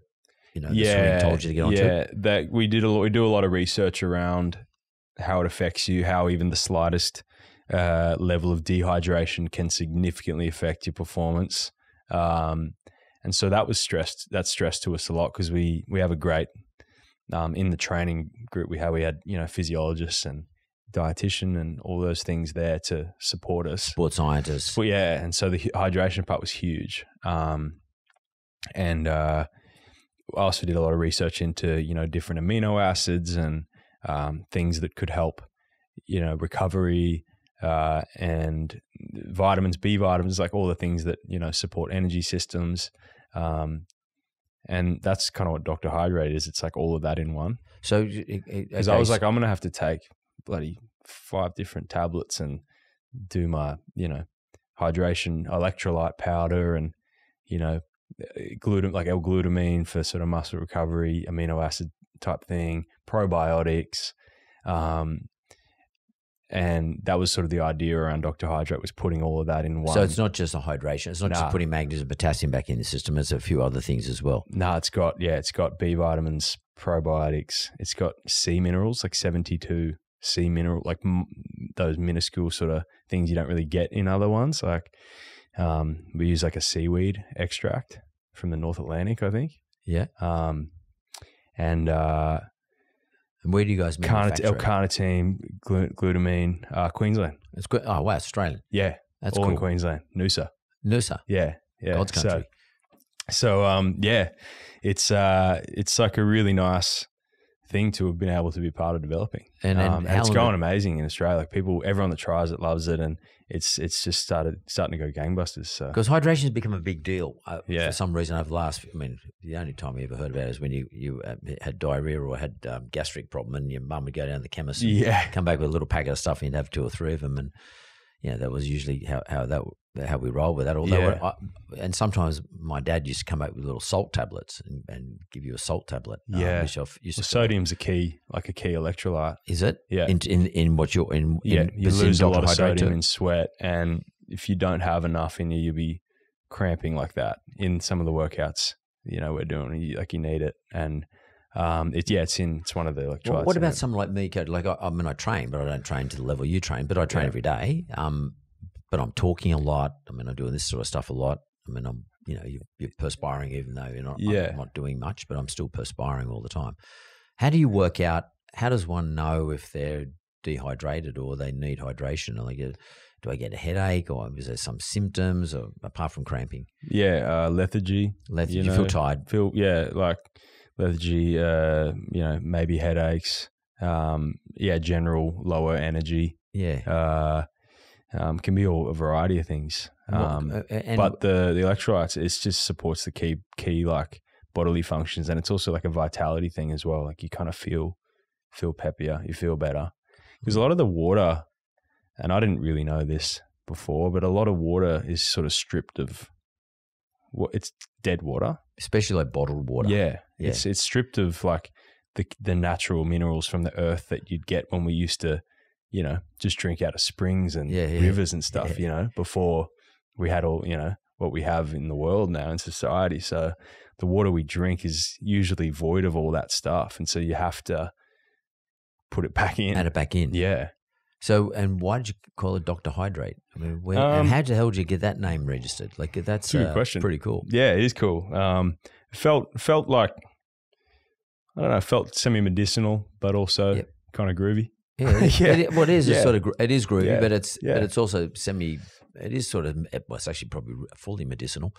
Speaker 2: swimming told you to get onto?
Speaker 3: Yeah, that we do a lot of research around how it affects you, how even the slightest level of dehydration can significantly affect your performance. And so that stressed to us a lot, because we have a great, in the training group we had, physiologists and dietitian and all those things there to support us.
Speaker 2: Sports scientists.
Speaker 3: But and so the hydration part was huge. And I also did a lot of research into, different amino acids and things that could help, recovery, and vitamins, B vitamins, like all the things that, support energy systems. And that's kind of what Dr. Hydrate is. It's like all of that in one.
Speaker 2: So,
Speaker 3: because I was like, I'm going to have to take bloody 5 different tablets and do my, hydration electrolyte powder and, L-glutamine for sort of muscle recovery, amino acid type thing, probiotics. And that was sort of the idea around Dr. Hydrate, was putting all of that in one.
Speaker 2: So it's not just a hydration. It's not just putting magnesium and potassium back in the system. It's a few other things as well.
Speaker 3: No, it's got B vitamins, probiotics. It's got C minerals, like 72 C mineral, like those minuscule sort of things you don't really get in other ones. Like we use like a seaweed extract from the North Atlantic, I think.
Speaker 2: Yeah.
Speaker 3: And
Speaker 2: where do you guys manufacture
Speaker 3: L-carnitine, glutamine, Queensland.
Speaker 2: It's good. Oh, wow, Australian.
Speaker 3: Yeah,
Speaker 2: that's
Speaker 3: all
Speaker 2: cool.
Speaker 3: in Queensland, Noosa. Yeah.
Speaker 2: God's country.
Speaker 3: So it's like a really nice thing to have been able to be part of developing, and it's going amazing in Australia. Like everyone that tries it loves it, and it's just starting to go gangbusters. So
Speaker 2: because hydration has become a big deal for some reason over the last. I mean, the only time we ever heard about it is when you had diarrhea or had gastric problem, and your mum would go down to the chemist and come back with a little packet of stuff, and you'd have 2 or 3 of them, and that was usually how we roll with that. Although and sometimes my dad used to come back with little salt tablets and give you a salt tablet.
Speaker 3: Sodium's a key electrolyte.
Speaker 2: Is it?
Speaker 3: Yeah.
Speaker 2: In what you're in.
Speaker 3: You lose a lot of sodium in sweat, and if you don't have enough in you, you'll be cramping like that in some of the workouts. We're doing you need it, and it's one of the electrolytes.
Speaker 2: Well, what about someone like me, Cody? Like I train, but I don't train to the level you train. But I train every day. But I'm talking a lot. I mean, I'm doing this sort of stuff a lot. I mean, you're perspiring even though you're not. I'm not doing much, but I'm still perspiring all the time. How do you work out? How does one know if they're dehydrated or they need hydration? Do I get a headache, or is there some symptoms, or apart from cramping?
Speaker 3: Yeah, lethargy.
Speaker 2: You feel tired.
Speaker 3: Like lethargy. Maybe headaches. General lower energy.
Speaker 2: Yeah.
Speaker 3: Can be a variety of things. But the electrolytes, it just supports the key like bodily functions, and it's also like a vitality thing as well. Like you kind of feel peppier, you feel better. Because a lot of the water, and I didn't really know this before, but a lot of water is sort of stripped of it's dead water,
Speaker 2: especially like bottled water.
Speaker 3: Yeah. It's stripped of like the natural minerals from the earth that you'd get when we used to, just drink out of springs and rivers and stuff, before we had all, what we have in the world now in society. So the water we drink is usually void of all that stuff. And so you have to put it back in.
Speaker 2: Add it back in.
Speaker 3: Yeah.
Speaker 2: So, and why did you call it Dr. Hydrate? I mean, and how the hell did you get that name registered? Like, that's a good question. Pretty cool.
Speaker 3: Yeah, it is cool. Felt like, I don't know, felt semi-medicinal, but also kind of groovy.
Speaker 2: Yeah, it is sort of, it is groovy, but it's also it is sort of, well, it's actually probably fully medicinal,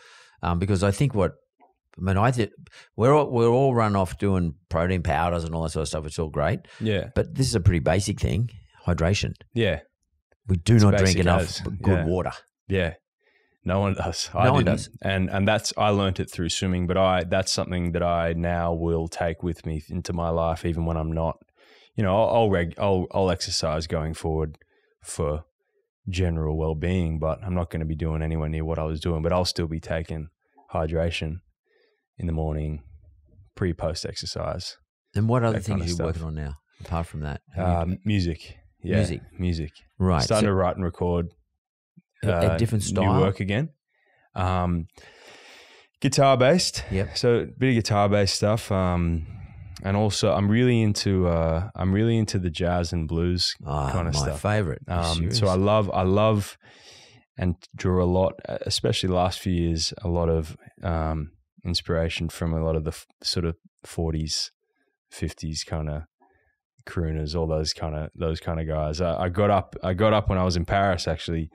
Speaker 2: because I think we're all run off doing protein powders and all that sort of stuff. It's all great.
Speaker 3: Yeah.
Speaker 2: But this is a pretty basic thing, hydration.
Speaker 3: Yeah.
Speaker 2: We do not drink enough good water.
Speaker 3: Yeah. No one does.
Speaker 2: No one does.
Speaker 3: And I learned it through swimming, but that's something that I now will take with me into my life, even when I'm not, I'll exercise going forward for general well-being, but I'm not going to be doing anywhere near what I was doing, but I'll still be taking hydration in the morning, post exercise.
Speaker 2: And what other things are you working on now, apart from that?
Speaker 3: Music. Yeah. Music.
Speaker 2: Right.
Speaker 3: Starting to write and record
Speaker 2: a different style.
Speaker 3: New work again. Guitar based.
Speaker 2: Yep.
Speaker 3: So a bit of guitar based stuff. And also I'm really into the jazz and blues kind of stuff.
Speaker 2: My favorite.
Speaker 3: So I love and draw a lot, especially the last few years, a lot of inspiration from a lot of the sort of 40s, 50s kind of crooners, all those kind of guys. I got up when I was in Paris actually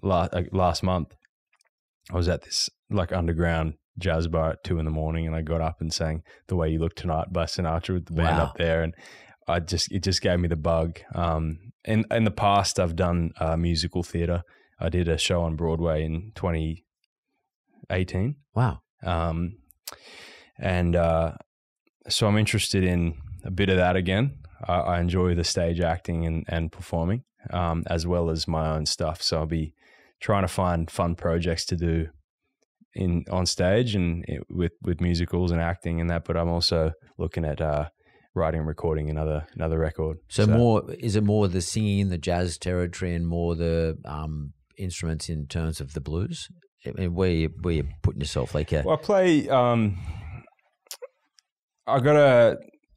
Speaker 3: last month. I was at this like underground jazz bar at 2 a.m, and I got up and sang "The Way You Look Tonight" by Sinatra with the band up there, and it just gave me the bug. In the past, I've done musical theater. I did a show on Broadway in 2018.
Speaker 2: Wow.
Speaker 3: So I'm interested in a bit of that again. I enjoy the stage acting and performing, as well as my own stuff. So I'll be trying to find fun projects to do on stage and with musicals and acting and that. But I'm also looking at writing and recording another record.
Speaker 2: So is it more the singing, the jazz territory, and more the instruments in terms of the blues? I mean, where you putting yourself like a?
Speaker 3: Well, I play.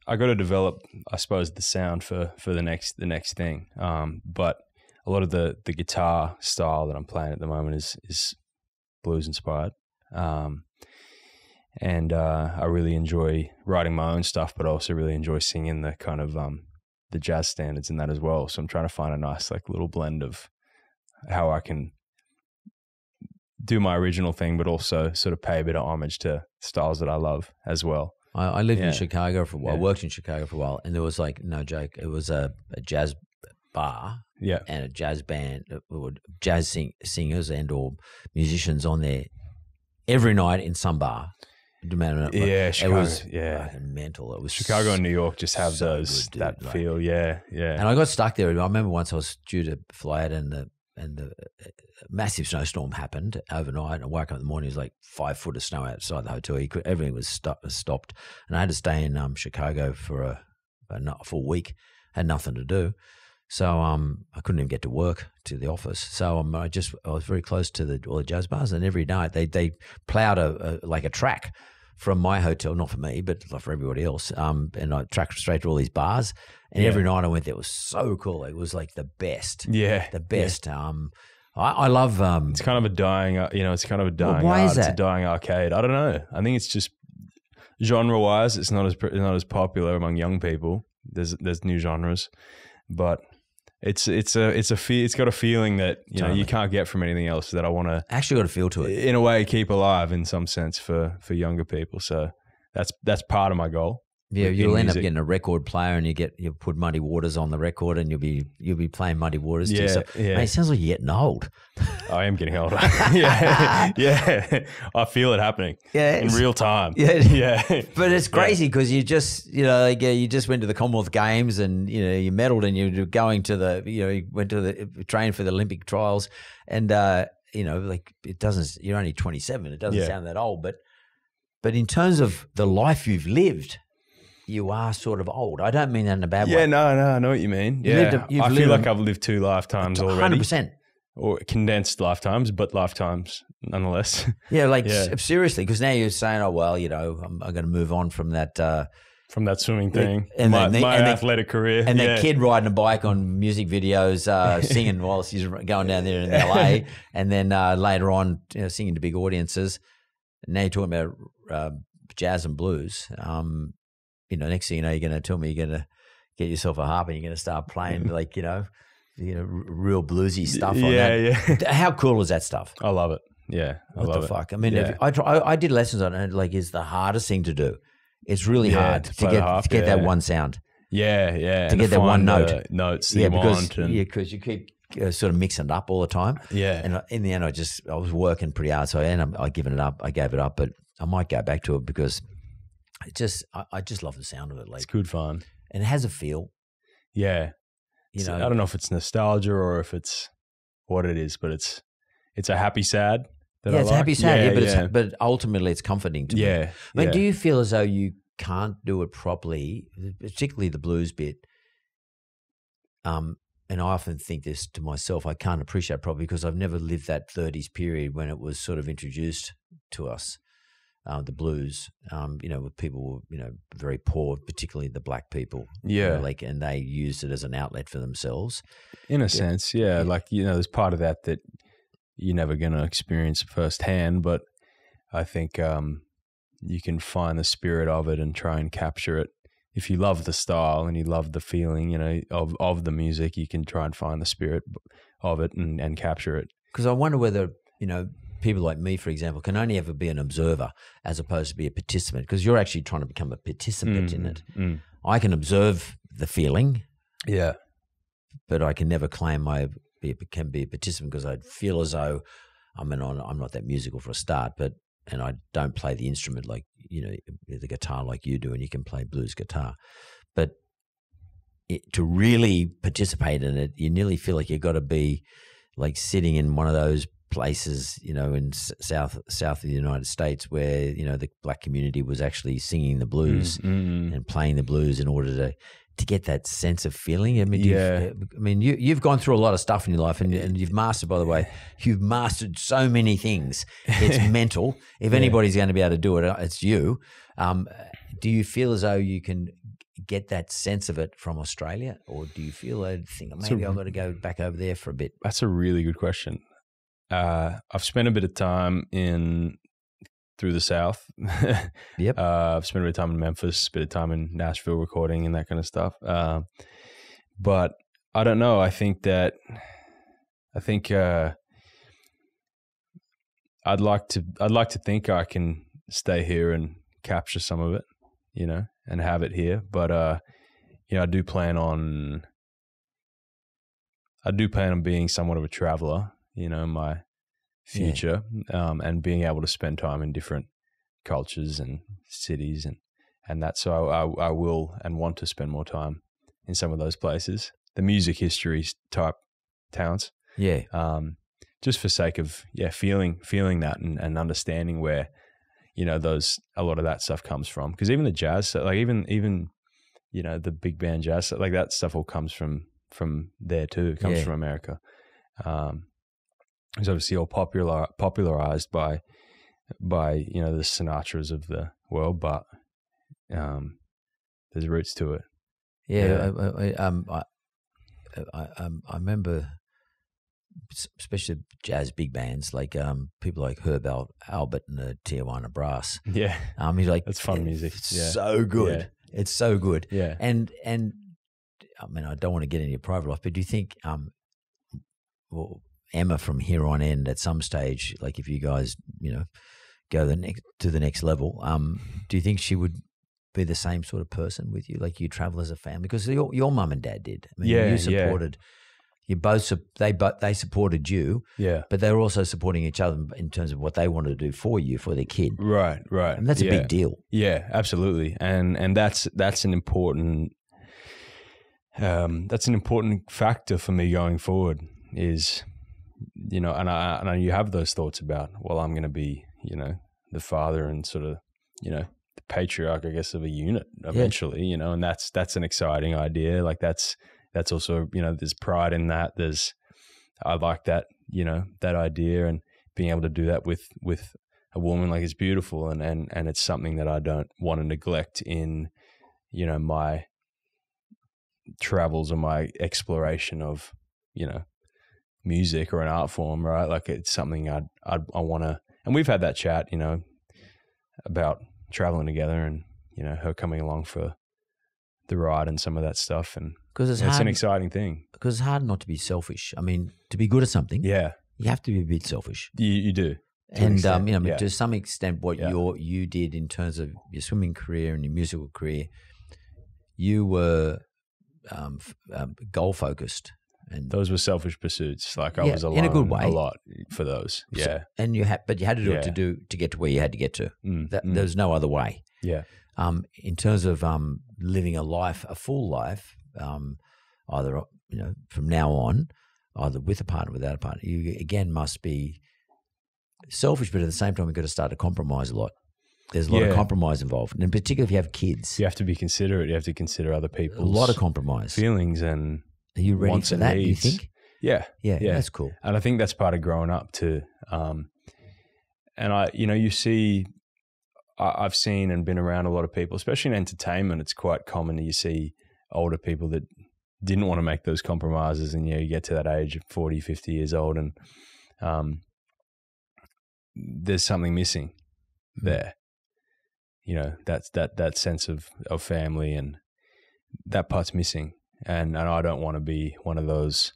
Speaker 3: I gotta develop, I suppose, the sound for the next thing. But a lot of the guitar style that I'm playing at the moment is blues inspired. And I really enjoy writing my own stuff, but I also really enjoy singing the kind of the jazz standards in that as well. So I'm trying to find a nice like little blend of how I can do my original thing, but also sort of pay a bit of homage to styles that I love as well.
Speaker 2: I lived in Chicago for a while. I worked in Chicago for a while, and there was like, no joke, it was a jazz bar and a jazz band, jazz singers and or musicians on there every night in some bar.
Speaker 3: Chicago.
Speaker 2: It was mental. It was
Speaker 3: Chicago and New York just have
Speaker 2: so
Speaker 3: those
Speaker 2: good,
Speaker 3: that
Speaker 2: like,
Speaker 3: feel. Yeah.
Speaker 2: And I got stuck there. I remember once I was due to fly out, and the massive snowstorm happened overnight. And I woke up in the morning, it was like 5 foot of snow outside the hotel. Everything was stopped. And I had to stay in Chicago for a full week. Had nothing to do. So I couldn't even get to work, to the office. So I was very close to all the jazz bars, and every night they plowed a track from my hotel, not for me, but for everybody else. And I tracked straight to all these bars, and every night I went there. It was so cool. It was like the best.
Speaker 3: Yeah,
Speaker 2: the best. Yeah. I love.
Speaker 3: It's kind of a dying. It's kind of a dying.
Speaker 2: Why is that?
Speaker 3: It's a dying arcade. I don't know. I think it's just genre-wise, it's not as popular among young people. There's new genres, but it's got a feeling that you can't get from anything else, that I want to
Speaker 2: actually got a feel to it
Speaker 3: in a way, keep alive in some sense for younger people. So that's part of my goal.
Speaker 2: Yeah, you'll end up
Speaker 3: music.
Speaker 2: getting a record player, and you put Muddy Waters on the record, and you'll be playing Muddy Waters too. So,
Speaker 3: Yeah.
Speaker 2: mate, it sounds like you're getting old.
Speaker 3: I am getting older. yeah. I feel it happening.
Speaker 2: Yeah,
Speaker 3: in real time.
Speaker 2: Yeah. But it's crazy because you just you just went to the Commonwealth Games, and you medaled, and you're going to you went to the train for the Olympic trials, and it doesn't. You're only 27. It doesn't sound that old, but in terms of the life you've lived, you are sort of old. I don't mean that in a bad way.
Speaker 3: Yeah, no, I know what you mean. Yeah, I feel like I've lived 2 lifetimes already.
Speaker 2: 100%.
Speaker 3: Or condensed lifetimes, but lifetimes nonetheless.
Speaker 2: Yeah, seriously, because now you're saying, oh, well, I'm going to move on from that.
Speaker 3: From that swimming thing,
Speaker 2: and
Speaker 3: my athletic career.
Speaker 2: And that kid riding a bike on music videos, singing while he's going down there in LA, and then later on singing to big audiences. And now you're talking about jazz and blues. Next thing you know, you're going to tell me you're going to get yourself a harp and you're going to start playing real bluesy stuff on that. Yeah. How cool is that stuff?
Speaker 3: I love it. Yeah.
Speaker 2: What the fuck? I mean, I did lessons on it. Like, it's the hardest thing to do. It's really hard to get that one sound.
Speaker 3: Yeah.
Speaker 2: To get that one note.
Speaker 3: Notes that you want.
Speaker 2: Because you keep sort of mixing it up all the time.
Speaker 3: Yeah.
Speaker 2: And in the end, I was working pretty hard. So I gave it up, but I might go back to it because I just love the sound of it. Like,
Speaker 3: it's good fun.
Speaker 2: And it has a feel.
Speaker 3: Yeah. I don't know if it's nostalgia or if it's what it is, but it's a happy sad.
Speaker 2: It's a happy sad, but ultimately it's comforting to me.
Speaker 3: Yeah.
Speaker 2: I mean, do you feel as though you can't do it properly, particularly the blues bit? And I often think this to myself, I can't appreciate it properly because I've never lived that 30s period when it was sort of introduced to us. The blues, with people, very poor, particularly the black people.
Speaker 3: Yeah.
Speaker 2: And they used it as an outlet for themselves.
Speaker 3: In a sense, yeah. Like, there's part of that you're never going to experience firsthand, but I think you can find the spirit of it and try and capture it. If you love the style and you love the feeling, of the music, you can try and find the spirit of it and capture it.
Speaker 2: Because I wonder whether, people like me, for example, can only ever be an observer as opposed to be a participant, because you're actually trying to become a participant in it. I can observe the feeling, but I can never claim can be a participant because I'd feel as though I'm not that musical for a start, and I don't play the instrument like the guitar like you do, and you can play blues guitar, but to really participate in it, you nearly feel like you've got to be like sitting in one of those places, in south of the United States where, the black community was actually singing the blues and playing the blues in order to get that sense of feeling. I mean, you've gone through a lot of stuff in your life and you've mastered, by the way, you've mastered so many things. It's mental. If anybody's going to be able to do it, it's you. Do you feel as though you can get that sense of it from Australia, or do you feel I've got to go back over there for a bit?
Speaker 3: That's a really good question. I've spent a bit of time through the South.
Speaker 2: Yep.
Speaker 3: I've spent a bit of time in Memphis, a bit of time in Nashville recording and that kind of stuff. But I don't know. I think I'd like to think I can stay here and capture some of it, and have it here. But I do plan on being somewhat of a traveler, in my future, and being able to spend time in different cultures and cities and that. So I will and want to spend more time in some of those places, the music history type towns.
Speaker 2: Yeah.
Speaker 3: Just for sake of feeling that and understanding where, a lot of that stuff comes from. Because even the jazz, like even the big band jazz, like that stuff all comes from there too. It comes from America. It's obviously all popularized by the Sinatras of the world, but there's roots to it.
Speaker 2: Yeah. I remember, especially jazz big bands like people like Herb Albert and the Tijuana Brass.
Speaker 3: Yeah,
Speaker 2: he's like,
Speaker 3: that's fun music.
Speaker 2: It's so good. Yeah. It's so good.
Speaker 3: Yeah,
Speaker 2: and I mean, I don't want to get into your private life, but do you think Emma from here on in at some stage, like if you guys go to the next level, do you think she would be the same sort of person with you? Like you travel as a family? Because your mum and dad did. I mean, you supported. You both they supported you, but they were also supporting each other in terms of what they wanted to do for you, for their kid.
Speaker 3: Right.
Speaker 2: And that's a big deal.
Speaker 3: Yeah, absolutely. And that's an important factor for me going forward. Is, you know, and I you have those thoughts about, well, I'm going to be, you know, the father and sort of, you know, the patriarch, I guess, of a unit eventually. You know, and that's an exciting idea. Like that's also, you know, there's pride in that. I like that, you know, that idea, and being able to do that with a woman, like, it's beautiful. And it's something that I don't want to neglect in, you know, my travels or my exploration of, you know, music or an art form, right? Like, it's something I want to, and we've had that chat, you know, about traveling together and, you know, her coming along for the ride and some of that stuff. And it's an exciting thing.
Speaker 2: Because it's hard not to be selfish. I mean, to be good at something, you have to be a bit selfish.
Speaker 3: You do.
Speaker 2: And, you know, to some extent what you did in terms of your swimming career and your musical career, you were goal-focused. And
Speaker 3: those were selfish pursuits. Like, I was alone
Speaker 2: in a good way.
Speaker 3: A lot for those. Yeah.
Speaker 2: And you had to do it to get to where you had to get to. There's no other way.
Speaker 3: Yeah.
Speaker 2: In terms of living a full life, either, you know, from now on, either with a partner or without a partner, you again must be selfish, but at the same time, you've got to start to compromise a lot. There's a lot of compromise involved, and in particular, if you have kids,
Speaker 3: you have to be considerate. You have to consider other people's
Speaker 2: a lot of compromise
Speaker 3: feelings and.
Speaker 2: Are you ready for that? Do you think?
Speaker 3: Yeah,
Speaker 2: that's cool.
Speaker 3: And I think that's part of growing up too. And I've seen and been around a lot of people, especially in entertainment. It's quite common that you see older people that didn't want to make those compromises, and you get to that age of 40, 50 years old, and there's something missing there. You know, that sense of family, and that part's missing. And I don't want to be one of those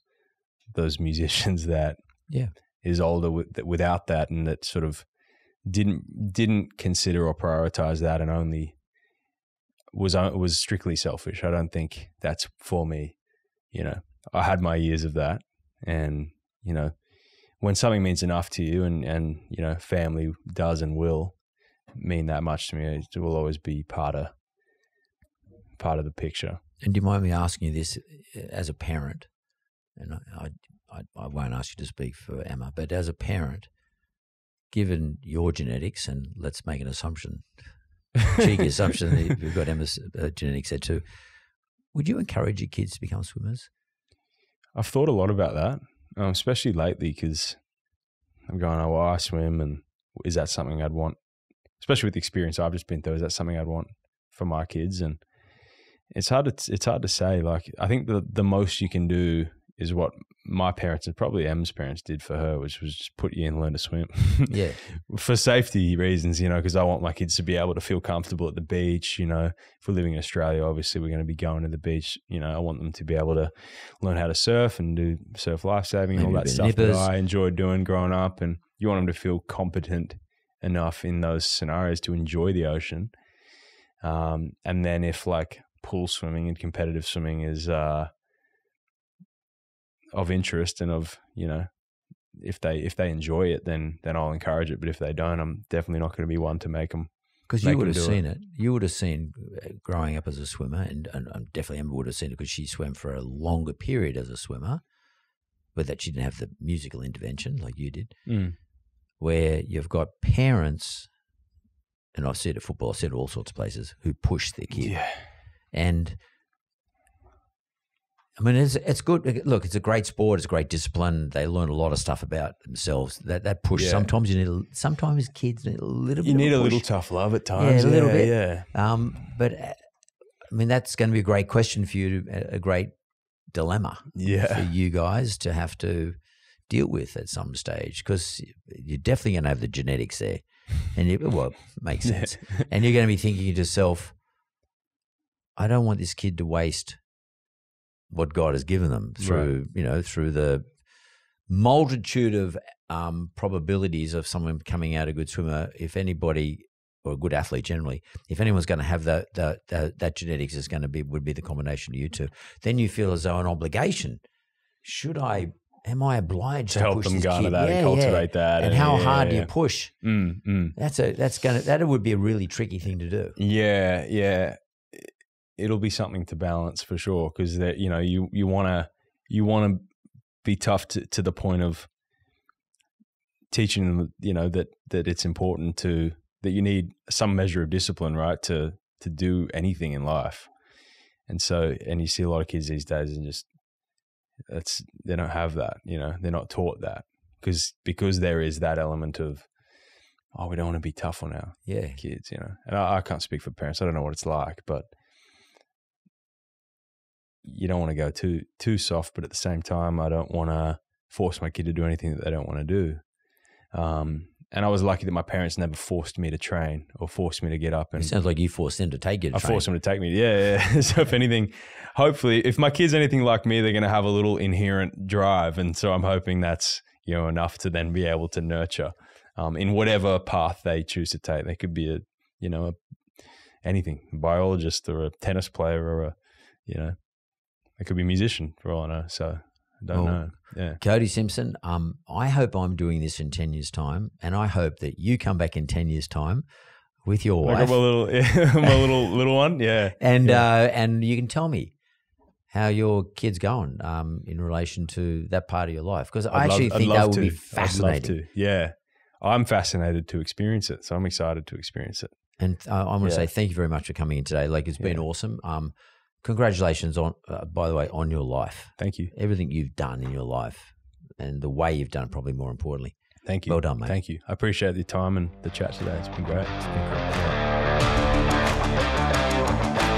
Speaker 3: musicians that is older without that, and that sort of didn't consider or prioritize that, and only was strictly selfish. I don't think that's for me. You know, I had my years of that, and, you know, when something means enough to you, and you know, family does and will mean that much to me, it will always be part of the picture.
Speaker 2: And do you mind me asking you this as a parent? And I won't ask you to speak for Emma, but as a parent, given your genetics, and let's make an assumption, cheeky assumption that you've got Emma's genetics there too, would you encourage your kids to become swimmers?
Speaker 3: I've thought a lot about that, especially lately, because I'm going, oh, well, I swim, and is that something I'd want? Especially with the experience I've just been through, is that something I'd want for my kids? And it's hard to say. Like, I think the most you can do is what my parents and probably Em's parents did for her, which was just put you in and learn to swim.
Speaker 2: Yeah.
Speaker 3: For safety reasons, you know, because I want my kids to be able to feel comfortable at the beach. You know, if we're living in Australia, obviously we're going to be going to the beach. You know, I want them to be able to learn how to surf and do surf lifesaving and all that stuff that I enjoyed doing growing up. And you want them to feel competent enough in those scenarios to enjoy the ocean. And then if, like, pool swimming and competitive swimming is of interest, and of, you know, if they enjoy it, then I'll encourage it. But if they don't, I'm definitely not going to be one to make them.
Speaker 2: Because you would have seen it. You would have seen growing up as a swimmer, and definitely Emma would have seen it because she swam for a longer period as a swimmer, but that she didn't have the musical intervention like you did, where you've got parents, and I've said it at football, I've said it all sorts of places, who push their kid.
Speaker 3: Yeah.
Speaker 2: And I mean, it's good. Look, it's a great sport. It's a great discipline. They learn a lot of stuff about themselves. That push. Yeah. Sometimes kids need a little bit. You need a
Speaker 3: little tough love at times.
Speaker 2: Yeah, a little bit.
Speaker 3: Yeah.
Speaker 2: But I mean, that's going to be a great question for you, a great dilemma.
Speaker 3: Yeah.
Speaker 2: For you guys to have to deal with at some stage, because you're definitely going to have the genetics there, and it makes sense. And you're going to be thinking to yourself, I don't want this kid to waste what God has given them through, through the multitude of probabilities of someone coming out a good swimmer. If anybody or a good athlete generally, if anyone's going to have that genetics would be the combination of you two. Then you feel as though an obligation. Am I obliged to
Speaker 3: help
Speaker 2: push
Speaker 3: them
Speaker 2: this
Speaker 3: garner
Speaker 2: kid?
Speaker 3: that and cultivate that?
Speaker 2: And how hard do you push?
Speaker 3: Mm.
Speaker 2: That would be a really tricky thing to do.
Speaker 3: Yeah. It'll be something to balance for sure, because you want to be tough to the point of teaching them, that it's important that you need some measure of discipline, right, to do anything in life. And you see a lot of kids these days and just they don't have that, they're not taught that because there is that element of, we don't want to be tough on our kids, and I can't speak for parents. I don't know what it's like, but you don't want to go too soft, but at the same time, I don't want to force my kid to do anything that they don't want to do. And I was lucky that my parents never forced me to train or forced me to get up. And
Speaker 2: it sounds like you forced them to take you to train.
Speaker 3: I forced them to take me. Yeah. So if anything, hopefully, if my kid's anything like me, they're going to have a little inherent drive. And so I'm hoping that's, enough to then be able to nurture in whatever path they choose to take. They could be anything, a biologist or a tennis player or they could be a musician for all I know. So I don't know. Yeah.
Speaker 2: Cody Simpson, I hope I'm doing this in 10 years' time, and I hope that you come back in 10 years' time with your wife.
Speaker 3: I got my little one, yeah.
Speaker 2: And you can tell me how your kid's going in relation to that part of your life, because I actually think that would be fascinating.
Speaker 3: I'd love to. Yeah. I'm fascinated to experience it, so I'm excited to experience it.
Speaker 2: And I want to say thank you very much for coming in today. Like, it's been awesome. Congratulations by the way, on your life.
Speaker 3: Thank you.
Speaker 2: Everything you've done in your life and the way you've done it, probably more importantly.
Speaker 3: Thank you.
Speaker 2: Well done, mate.
Speaker 3: Thank you. I appreciate the time and the chat today. It's been great.
Speaker 2: It's been great.